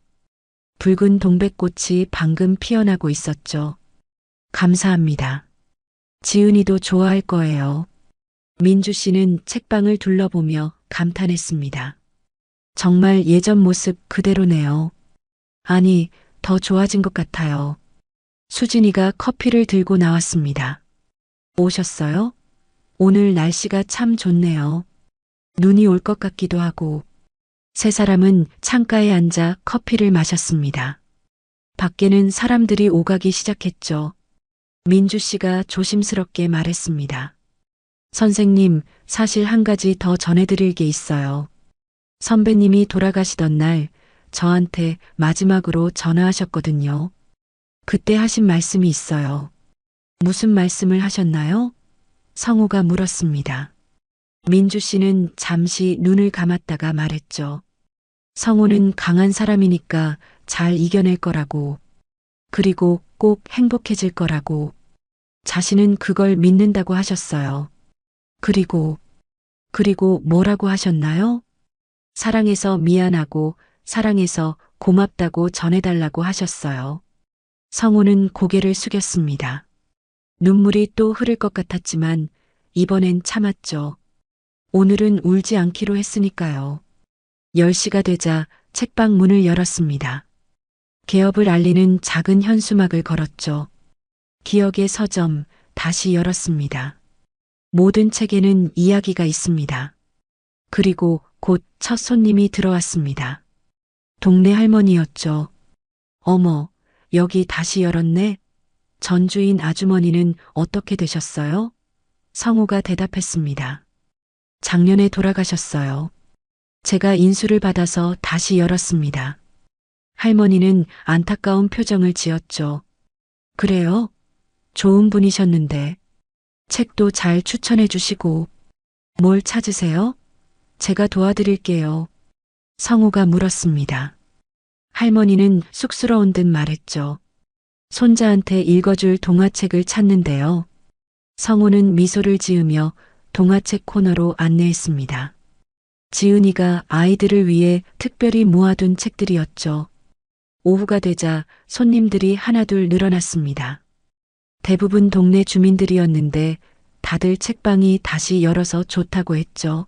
붉은 동백꽃이 방금 피어나고 있었죠. 감사합니다. 지은이도 좋아할 거예요. 민주 씨는 책방을 둘러보며 감탄했습니다. 정말 예전 모습 그대로네요. 아니, 더 좋아진 것 같아요. 수진이가 커피를 들고 나왔습니다. 오셨어요? 오늘 날씨가 참 좋네요. 눈이 올 것 같기도 하고. 세 사람은 창가에 앉아 커피를 마셨습니다. 밖에는 사람들이 오가기 시작했죠. 민주 씨가 조심스럽게 말했습니다. 선생님, 사실 한 가지 더 전해드릴 게 있어요. 선배님이 돌아가시던 날 저한테 마지막으로 전화하셨거든요. 그때 하신 말씀이 있어요. 무슨 말씀을 하셨나요? 성우가 물었습니다. 민주 씨는 잠시 눈을 감았다가 말했죠. 성우는 강한 사람이니까 잘 이겨낼 거라고. 그리고 꼭 행복해질 거라고. 자신은 그걸 믿는다고 하셨어요. 그리고 뭐라고 하셨나요? 사랑해서 미안하고 사랑해서 고맙다고 전해달라고 하셨어요. 성우는 고개를 숙였습니다. 눈물이 또 흐를 것 같았지만 이번엔 참았죠. 오늘은 울지 않기로 했으니까요. 10시가 되자 책방 문을 열었습니다. 개업을 알리는 작은 현수막을 걸었죠. 기억의 서점 다시 열었습니다. 모든 책에는 이야기가 있습니다. 그리고 곧 첫 손님이 들어왔습니다. 동네 할머니였죠. 어머, 여기 다시 열었네. 전주인 아주머니는 어떻게 되셨어요? 성우가 대답했습니다. 작년에 돌아가셨어요. 제가 인수를 받아서 다시 열었습니다. 할머니는 안타까운 표정을 지었죠. 그래요? 좋은 분이셨는데. 책도 잘 추천해 주시고. 뭘 찾으세요? 제가 도와드릴게요. 성우가 물었습니다. 할머니는 쑥스러운 듯 말했죠. 손자한테 읽어줄 동화책을 찾는데요. 성우는 미소를 지으며 동화책 코너로 안내했습니다. 지은이가 아이들을 위해 특별히 모아둔 책들이었죠. 오후가 되자 손님들이 하나둘 늘어났습니다. 대부분 동네 주민들이었는데 다들 책방이 다시 열어서 좋다고 했죠.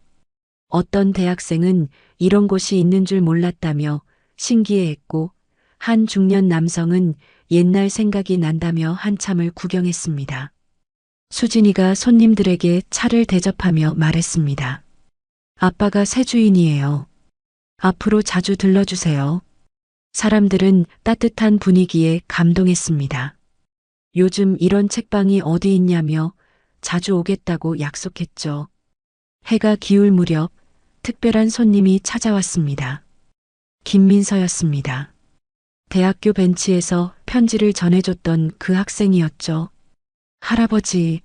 어떤 대학생은 이런 곳이 있는 줄 몰랐다며 신기해했고 한 중년 남성은 옛날 생각이 난다며 한참을 구경했습니다. 수진이가 손님들에게 차를 대접하며 말했습니다. 아빠가 새 주인이에요. 앞으로 자주 들러주세요. 사람들은 따뜻한 분위기에 감동했습니다. 요즘 이런 책방이 어디 있냐며 자주 오겠다고 약속했죠. 해가 기울 무렵 특별한 손님이 찾아왔습니다. 김민서였습니다. 대학교 벤치에서 편지를 전해줬던 그 학생이었죠. 할아버지,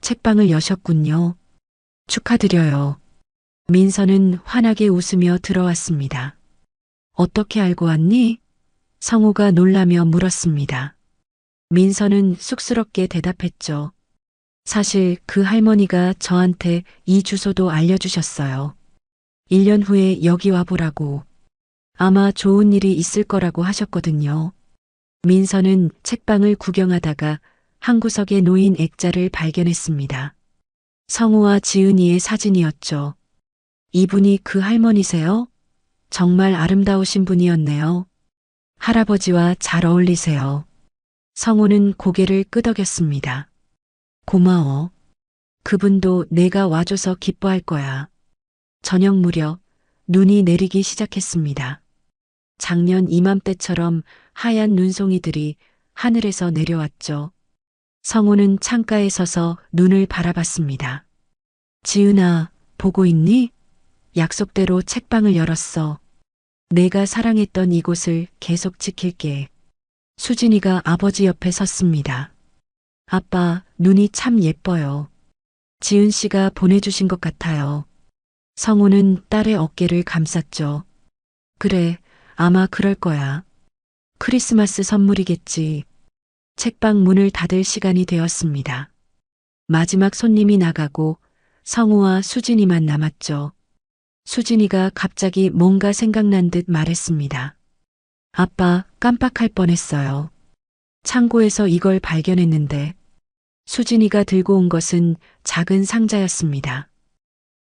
책방을 여셨군요. 축하드려요. 민서는 환하게 웃으며 들어왔습니다. 어떻게 알고 왔니? 성우가 놀라며 물었습니다. 민서는 쑥스럽게 대답했죠. 사실 그 할머니가 저한테 이 주소도 알려주셨어요. 1년 후에 여기 와보라고. 아마 좋은 일이 있을 거라고 하셨거든요. 민서는 책방을 구경하다가 한 구석에 놓인 액자를 발견했습니다. 성우와 지은이의 사진이었죠. 이분이 그 할머니세요? 정말 아름다우신 분이었네요. 할아버지와 잘 어울리세요. 성우는 고개를 끄덕였습니다. 고마워. 그분도 내가 와줘서 기뻐할 거야. 저녁 무렵 눈이 내리기 시작했습니다. 작년 이맘때처럼 하얀 눈송이들이 하늘에서 내려왔죠. 성우는 창가에 서서 눈을 바라봤습니다. 지은아, 보고 있니? 약속대로 책방을 열었어. 내가 사랑했던 이곳을 계속 지킬게. 수진이가 아버지 옆에 섰습니다. 아빠, 눈이 참 예뻐요. 지은 씨가 보내주신 것 같아요. 성우는 딸의 어깨를 감쌌죠. 그래, 아마 그럴 거야. 크리스마스 선물이겠지. 책방 문을 닫을 시간이 되었습니다. 마지막 손님이 나가고 성우와 수진이만 남았죠. 수진이가 갑자기 뭔가 생각난 듯 말했습니다. 아빠, 깜빡할 뻔했어요. 창고에서 이걸 발견했는데 수진이가 들고 온 것은 작은 상자였습니다.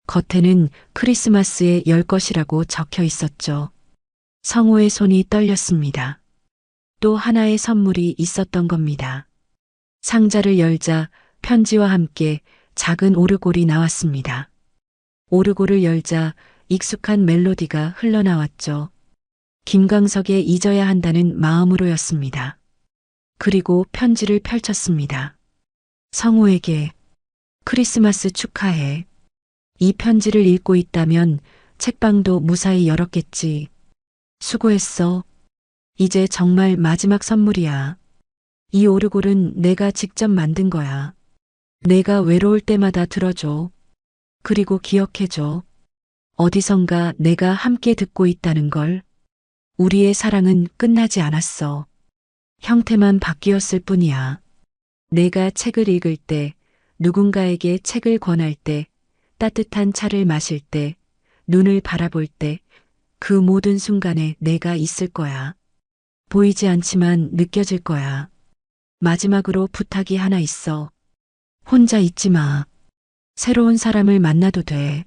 겉에는 크리스마스에 열 것이라고 적혀 있었죠. 성우의 손이 떨렸습니다. 또 하나의 선물이 있었던 겁니다. 상자를 열자 편지와 함께 작은 오르골이 나왔습니다. 오르골을 열자 익숙한 멜로디가 흘러나왔죠. 김광석의 잊어야 한다는 마음으로였습니다. 그리고 편지를 펼쳤습니다. 성우에게 크리스마스 축하해. 이 편지를 읽고 있다면 책방도 무사히 열었겠지. 수고했어. 이제 정말 마지막 선물이야. 이 오르골은 내가 직접 만든 거야. 내가 외로울 때마다 들어줘. 그리고 기억해줘. 어디선가 내가 함께 듣고 있다는 걸. 우리의 사랑은 끝나지 않았어. 형태만 바뀌었을 뿐이야. 내가 책을 읽을 때, 누군가에게 책을 권할 때, 따뜻한 차를 마실 때, 눈을 바라볼 때, 그 모든 순간에 내가 있을 거야. 보이지 않지만 느껴질 거야. 마지막으로 부탁이 하나 있어. 혼자 있지 마. 새로운 사람을 만나도 돼.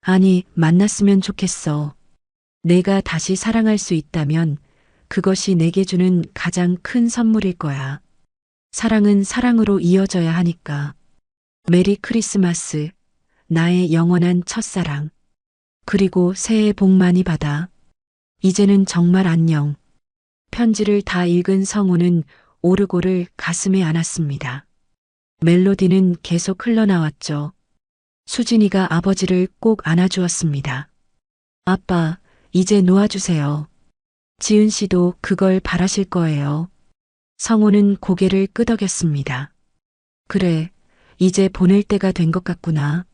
아니, 만났으면 좋겠어. 내가 다시 사랑할 수 있다면 그것이 내게 주는 가장 큰 선물일 거야. 사랑은 사랑으로 이어져야 하니까. 메리 크리스마스. 나의 영원한 첫사랑. 그리고 새해 복 많이 받아. 이제는 정말 안녕. 편지를 다 읽은 성우는 오르골을 가슴에 안았습니다. 멜로디는 계속 흘러나왔죠. 수진이가 아버지를 꼭 안아주었습니다. 아빠, 이제 놓아주세요. 지은 씨도 그걸 바라실 거예요. 성우는 고개를 끄덕였습니다. 그래, 이제 보낼 때가 된 것 같구나.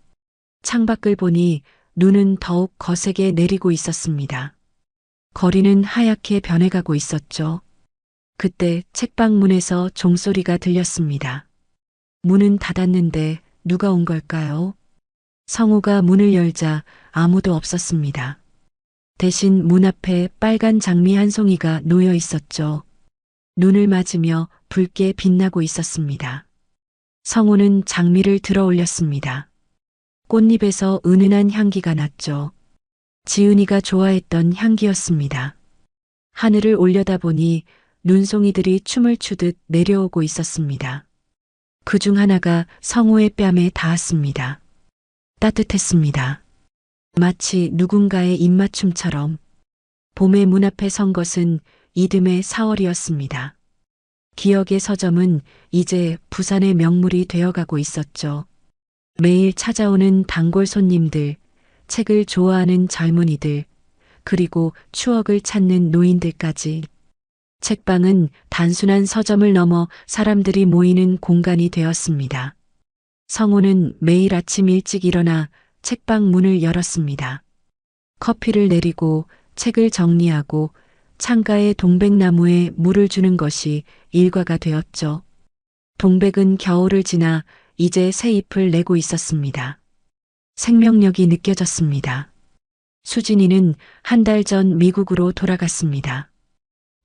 창밖을 보니 눈은 더욱 거세게 내리고 있었습니다. 거리는 하얗게 변해가고 있었죠. 그때 책방 문에서 종소리가 들렸습니다. 문은 닫았는데 누가 온 걸까요? 성우가 문을 열자 아무도 없었습니다. 대신 문 앞에 빨간 장미 한 송이가 놓여 있었죠. 눈을 맞으며 붉게 빛나고 있었습니다. 성우는 장미를 들어 올렸습니다. 꽃잎에서 은은한 향기가 났죠. 지은이가 좋아했던 향기였습니다. 하늘을 올려다보니 눈송이들이 춤을 추듯 내려오고 있었습니다. 그중 하나가 성우의 뺨에 닿았습니다. 따뜻했습니다. 마치 누군가의 입맞춤처럼. 봄의 문 앞에 선 것은 이듬해 4월이었습니다. 기억의 서점은 이제 부산의 명물이 되어가고 있었죠. 매일 찾아오는 단골 손님들, 책을 좋아하는 젊은이들, 그리고 추억을 찾는 노인들까지. 책방은 단순한 서점을 넘어 사람들이 모이는 공간이 되었습니다. 성우는 매일 아침 일찍 일어나 책방 문을 열었습니다. 커피를 내리고 책을 정리하고 창가의 동백나무에 물을 주는 것이 일과가 되었죠. 동백은 겨울을 지나 이제 새 잎을 내고 있었습니다. 생명력이 느껴졌습니다. 수진이는 한 달 전 미국으로 돌아갔습니다.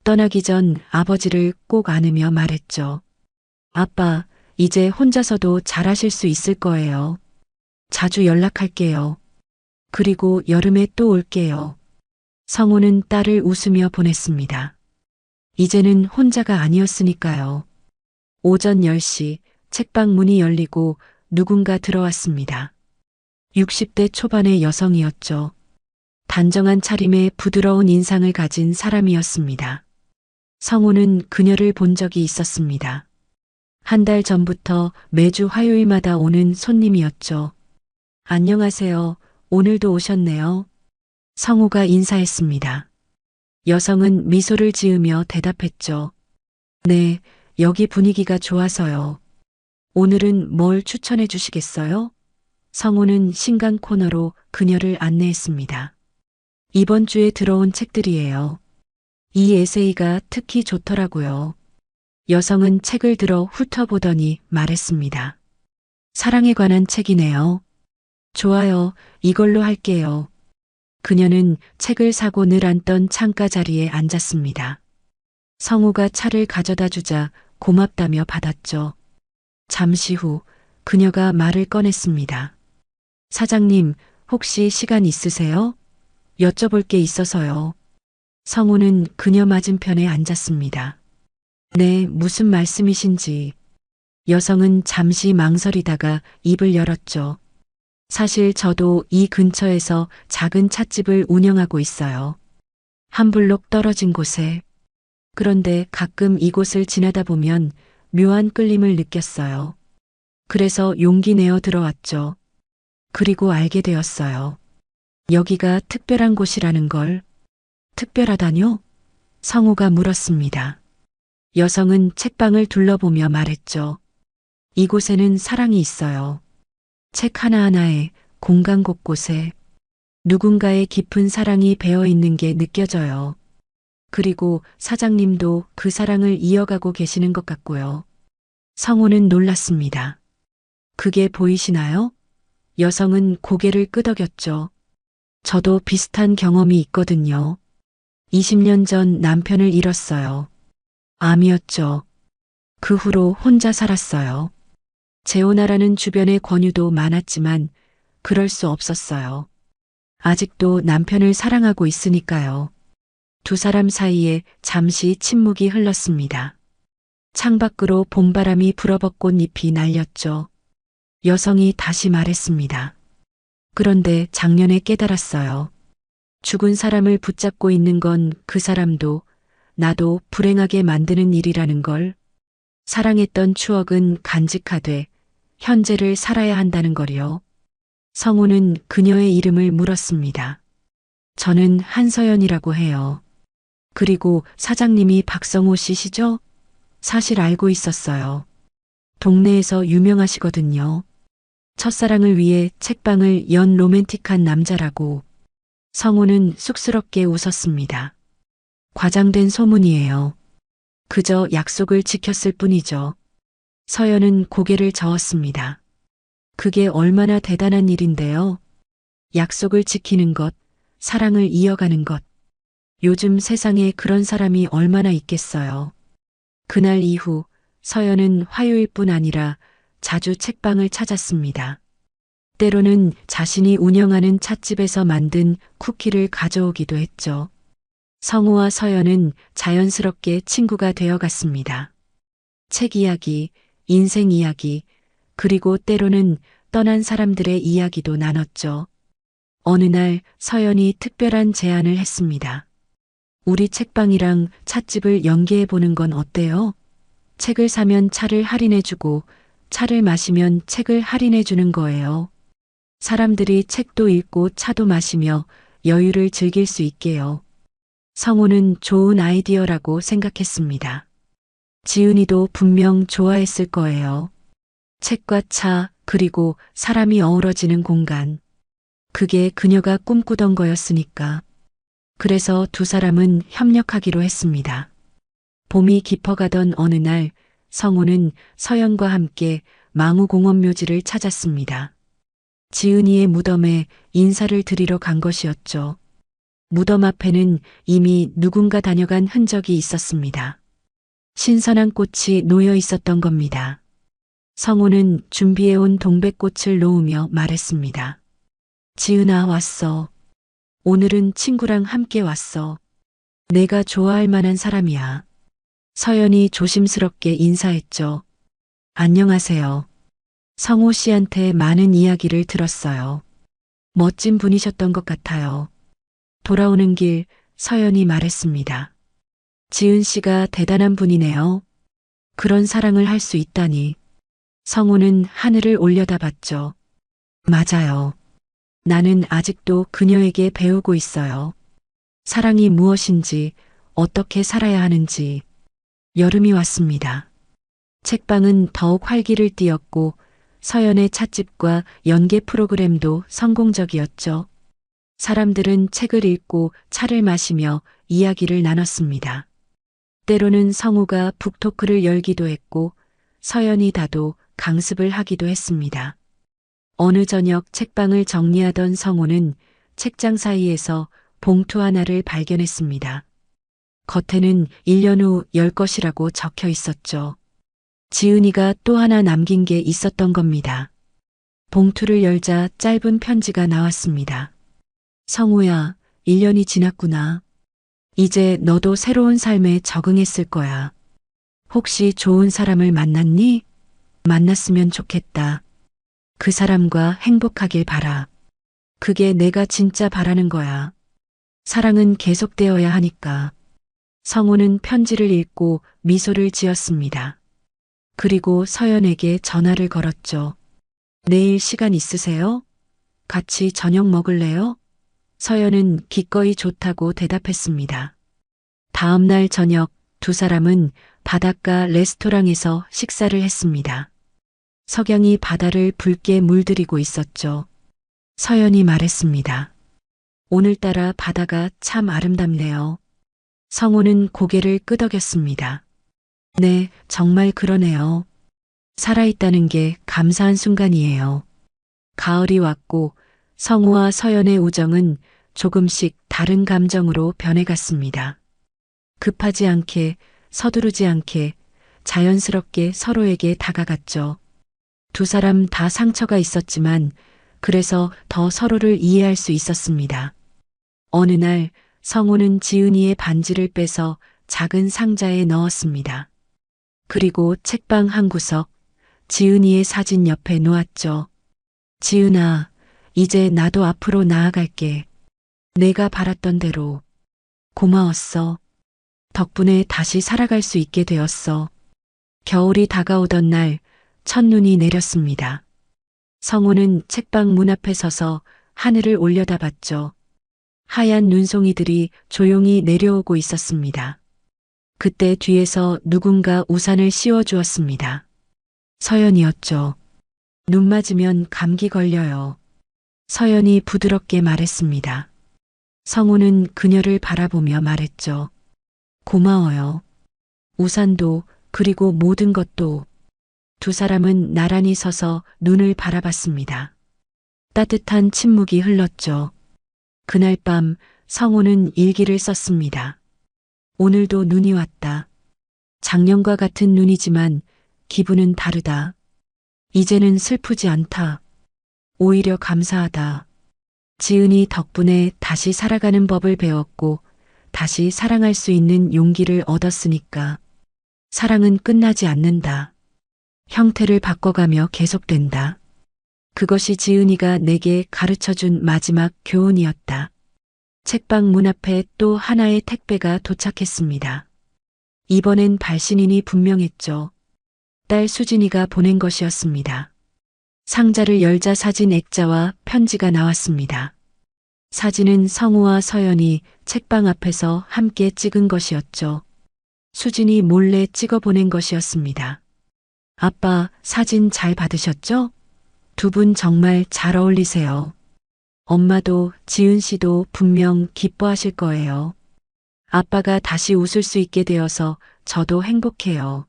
떠나기 전 아버지를 꼭 안으며 말했죠. 아빠, 이제 혼자서도 잘하실 수 있을 거예요. 자주 연락할게요. 그리고 여름에 또 올게요. 성우는 딸을 웃으며 보냈습니다. 이제는 혼자가 아니었으니까요. 오전 10시 책방 문이 열리고 누군가 들어왔습니다. 60대 초반의 여성이었죠. 단정한 차림에 부드러운 인상을 가진 사람이었습니다. 성우는 그녀를 본 적이 있었습니다. 한 달 전부터 매주 화요일마다 오는 손님이었죠. 안녕하세요. 오늘도 오셨네요. 성우가 인사했습니다. 여성은 미소를 지으며 대답했죠. 네, 여기 분위기가 좋아서요. 오늘은 뭘 추천해 주시겠어요? 성우는 신간 코너로 그녀를 안내했습니다. 이번 주에 들어온 책들이에요. 이 에세이가 특히 좋더라고요. 여성은 책을 들어 훑어보더니 말했습니다. 사랑에 관한 책이네요. 좋아요, 이걸로 할게요. 그녀는 책을 사고 늘 앉던 창가 자리에 앉았습니다. 성우가 차를 가져다 주자 고맙다며 받았죠. 잠시 후 그녀가 말을 꺼냈습니다. 사장님, 혹시 시간 있으세요? 여쭤볼 게 있어서요. 성우는 그녀 맞은편에 앉았습니다. 네, 무슨 말씀이신지. 여성은 잠시 망설이다가 입을 열었죠. 사실 저도 이 근처에서 작은 찻집을 운영하고 있어요. 한 블록 떨어진 곳에. 그런데 가끔 이곳을 지나다 보면 묘한 끌림을 느꼈어요. 그래서 용기 내어 들어왔죠. 그리고 알게 되었어요. 여기가 특별한 곳이라는 걸. 특별하다뇨? 성우가 물었습니다. 여성은 책방을 둘러보며 말했죠. 이곳에는 사랑이 있어요. 책 하나하나에, 공간 곳곳에 누군가의 깊은 사랑이 배어 있는 게 느껴져요. 그리고 사장님도 그 사랑을 이어가고 계시는 것 같고요. 성우는 놀랐습니다. 그게 보이시나요? 여성은 고개를 끄덕였죠. 저도 비슷한 경험이 있거든요. 20년 전 남편을 잃었어요. 암이었죠. 그 후로 혼자 살았어요. 재혼하라는 주변의 권유도 많았지만 그럴 수 없었어요. 아직도 남편을 사랑하고 있으니까요. 두 사람 사이에 잠시 침묵이 흘렀습니다. 창밖으로 봄바람이 불어벗곤 잎이 날렸죠. 여성이 다시 말했습니다. 그런데 작년에 깨달았어요. 죽은 사람을 붙잡고 있는 건 그 사람도 나도 불행하게 만드는 일이라는 걸. 사랑했던 추억은 간직하되 현재를 살아야 한다는 거요. 성우는 그녀의 이름을 물었습니다. 저는 한서연이라고 해요. 그리고 사장님이 박성호 씨시죠? 사실 알고 있었어요. 동네에서 유명하시거든요. 첫사랑을 위해 책방을 연 로맨틱한 남자라고. 성우는 쑥스럽게 웃었습니다. 과장된 소문이에요. 그저 약속을 지켰을 뿐이죠. 서연은 고개를 저었습니다. 그게 얼마나 대단한 일인데요. 약속을 지키는 것, 사랑을 이어가는 것. 요즘 세상에 그런 사람이 얼마나 있겠어요. 그날 이후 서연은 화요일뿐 아니라 자주 책방을 찾았습니다. 때로는 자신이 운영하는 찻집에서 만든 쿠키를 가져오기도 했죠. 성우와 서연은 자연스럽게 친구가 되어갔습니다. 책 이야기, 인생 이야기, 그리고 때로는 떠난 사람들의 이야기도 나눴죠. 어느 날 서연이 특별한 제안을 했습니다. 우리 책방이랑 찻집을 연계해 보는 건 어때요? 책을 사면 차를 할인해주고 차를 마시면 책을 할인해주는 거예요. 사람들이 책도 읽고 차도 마시며 여유를 즐길 수 있게요. 성우는 좋은 아이디어라고 생각했습니다. 지은이도 분명 좋아했을 거예요. 책과 차, 그리고 사람이 어우러지는 공간. 그게 그녀가 꿈꾸던 거였으니까. 그래서 두 사람은 협력하기로 했습니다. 봄이 깊어가던 어느 날 성우는 서연과 함께 망우공원 묘지를 찾았습니다. 지은이의 무덤에 인사를 드리러 간 것이었죠. 무덤 앞에는 이미 누군가 다녀간 흔적이 있었습니다. 신선한 꽃이 놓여 있었던 겁니다. 성우는 준비해온 동백꽃을 놓으며 말했습니다. 지은아, 왔어. 오늘은 친구랑 함께 왔어. 내가 좋아할 만한 사람이야. 서연이 조심스럽게 인사했죠. 안녕하세요. 성우 씨한테 많은 이야기를 들었어요. 멋진 분이셨던 것 같아요. 돌아오는 길 서연이 말했습니다. 지은 씨가 대단한 분이네요. 그런 사랑을 할 수 있다니. 성우는 하늘을 올려다봤죠. 맞아요. 나는 아직도 그녀에게 배우고 있어요. 사랑이 무엇인지, 어떻게 살아야 하는지. 여름이 왔습니다. 책방은 더욱 활기를 띠었고 서연의 찻집과 연계 프로그램도 성공적이었죠. 사람들은 책을 읽고 차를 마시며 이야기를 나눴습니다. 때로는 성우가 북토크를 열기도 했고 서연이 다도 강습을 하기도 했습니다. 어느 저녁 책방을 정리하던 성우는 책장 사이에서 봉투 하나를 발견했습니다. 겉에는 1년 후 열 것이라고 적혀 있었죠. 지은이가 또 하나 남긴 게 있었던 겁니다. 봉투를 열자 짧은 편지가 나왔습니다. 성우야, 1년이 지났구나. 이제 너도 새로운 삶에 적응했을 거야. 혹시 좋은 사람을 만났니? 만났으면 좋겠다. 그 사람과 행복하길 바라. 그게 내가 진짜 바라는 거야. 사랑은 계속되어야 하니까. 성우는 편지를 읽고 미소를 지었습니다. 그리고 서연에게 전화를 걸었죠. 내일 시간 있으세요? 같이 저녁 먹을래요? 서연은 기꺼이 좋다고 대답했습니다. 다음 날 저녁 두 사람은 바닷가 레스토랑에서 식사를 했습니다. 석양이 바다를 붉게 물들이고 있었죠. 서연이 말했습니다. 오늘따라 바다가 참 아름답네요. 성우는 고개를 끄덕였습니다. 네, 정말 그러네요. 살아있다는 게 감사한 순간이에요. 가을이 왔고 성우와 서연의 우정은 조금씩 다른 감정으로 변해갔습니다. 급하지 않게, 서두르지 않게, 자연스럽게 서로에게 다가갔죠. 두 사람 다 상처가 있었지만 그래서 더 서로를 이해할 수 있었습니다. 어느 날 성우는 지은이의 반지를 빼서 작은 상자에 넣었습니다. 그리고 책방 한 구석, 지은이의 사진 옆에 놓았죠. 지은아, 이제 나도 앞으로 나아갈게. 내가 바랐던 대로. 고마웠어. 덕분에 다시 살아갈 수 있게 되었어. 겨울이 다가오던 날, 첫눈이 내렸습니다. 성우는 책방 문 앞에 서서 하늘을 올려다봤죠. 하얀 눈송이들이 조용히 내려오고 있었습니다. 그때 뒤에서 누군가 우산을 씌워주었습니다. 서연이었죠. 눈 맞으면 감기 걸려요. 서연이 부드럽게 말했습니다. 성우는 그녀를 바라보며 말했죠. 고마워요. 우산도 그리고 모든 것도. 두 사람은 나란히 서서 눈을 바라봤습니다. 따뜻한 침묵이 흘렀죠. 그날 밤 성우는 일기를 썼습니다. 오늘도 눈이 왔다. 작년과 같은 눈이지만 기분은 다르다. 이제는 슬프지 않다. 오히려 감사하다. 지은이 덕분에 다시 살아가는 법을 배웠고 다시 사랑할 수 있는 용기를 얻었으니까. 사랑은 끝나지 않는다. 형태를 바꿔가며 계속된다. 그것이 지은이가 내게 가르쳐준 마지막 교훈이었다. 책방 문 앞에 또 하나의 택배가 도착했습니다. 이번엔 발신인이 분명했죠. 딸 수진이가 보낸 것이었습니다. 상자를 열자 사진 액자와 편지가 나왔습니다. 사진은 성우와 서연이 책방 앞에서 함께 찍은 것이었죠. 수진이 몰래 찍어 보낸 것이었습니다. 아빠, 사진 잘 받으셨죠? 두 분 정말 잘 어울리세요. 엄마도 지은 씨도 분명 기뻐하실 거예요. 아빠가 다시 웃을 수 있게 되어서 저도 행복해요.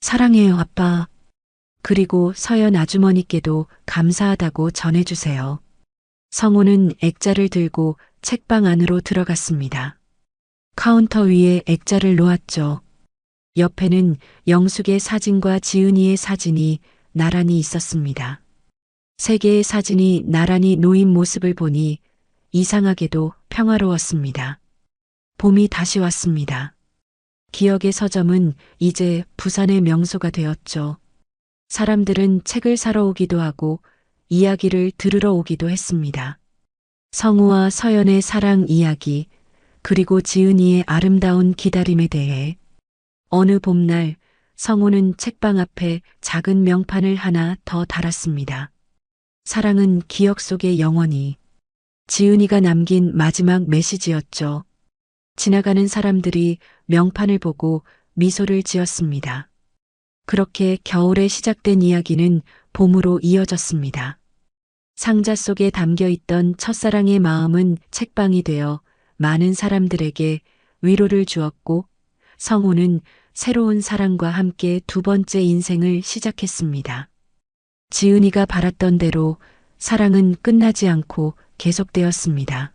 사랑해요, 아빠. 그리고 서연 아주머니께도 감사하다고 전해주세요. 성우는 액자를 들고 책방 안으로 들어갔습니다. 카운터 위에 액자를 놓았죠. 옆에는 영숙의 사진과 지은이의 사진이 나란히 있었습니다. 세 개의 사진이 나란히 놓인 모습을 보니 이상하게도 평화로웠습니다. 봄이 다시 왔습니다. 기억의 서점은 이제 부산의 명소가 되었죠. 사람들은 책을 사러 오기도 하고 이야기를 들으러 오기도 했습니다. 성우와 서연의 사랑 이야기, 그리고 지은이의 아름다운 기다림에 대해. 어느 봄날 성우는 책방 앞에 작은 명판을 하나 더 달았습니다. 사랑은 기억 속에 영원히. 지은이가 남긴 마지막 메시지였죠. 지나가는 사람들이 명판을 보고 미소를 지었습니다. 그렇게 겨울에 시작된 이야기는 봄으로 이어졌습니다. 상자 속에 담겨 있던 첫사랑의 마음은 책방이 되어 많은 사람들에게 위로를 주었고, 성우는 새로운 사랑과 함께 두 번째 인생을 시작했습니다. 지은이가 바랐던 대로 사랑은 끝나지 않고 계속되었습니다.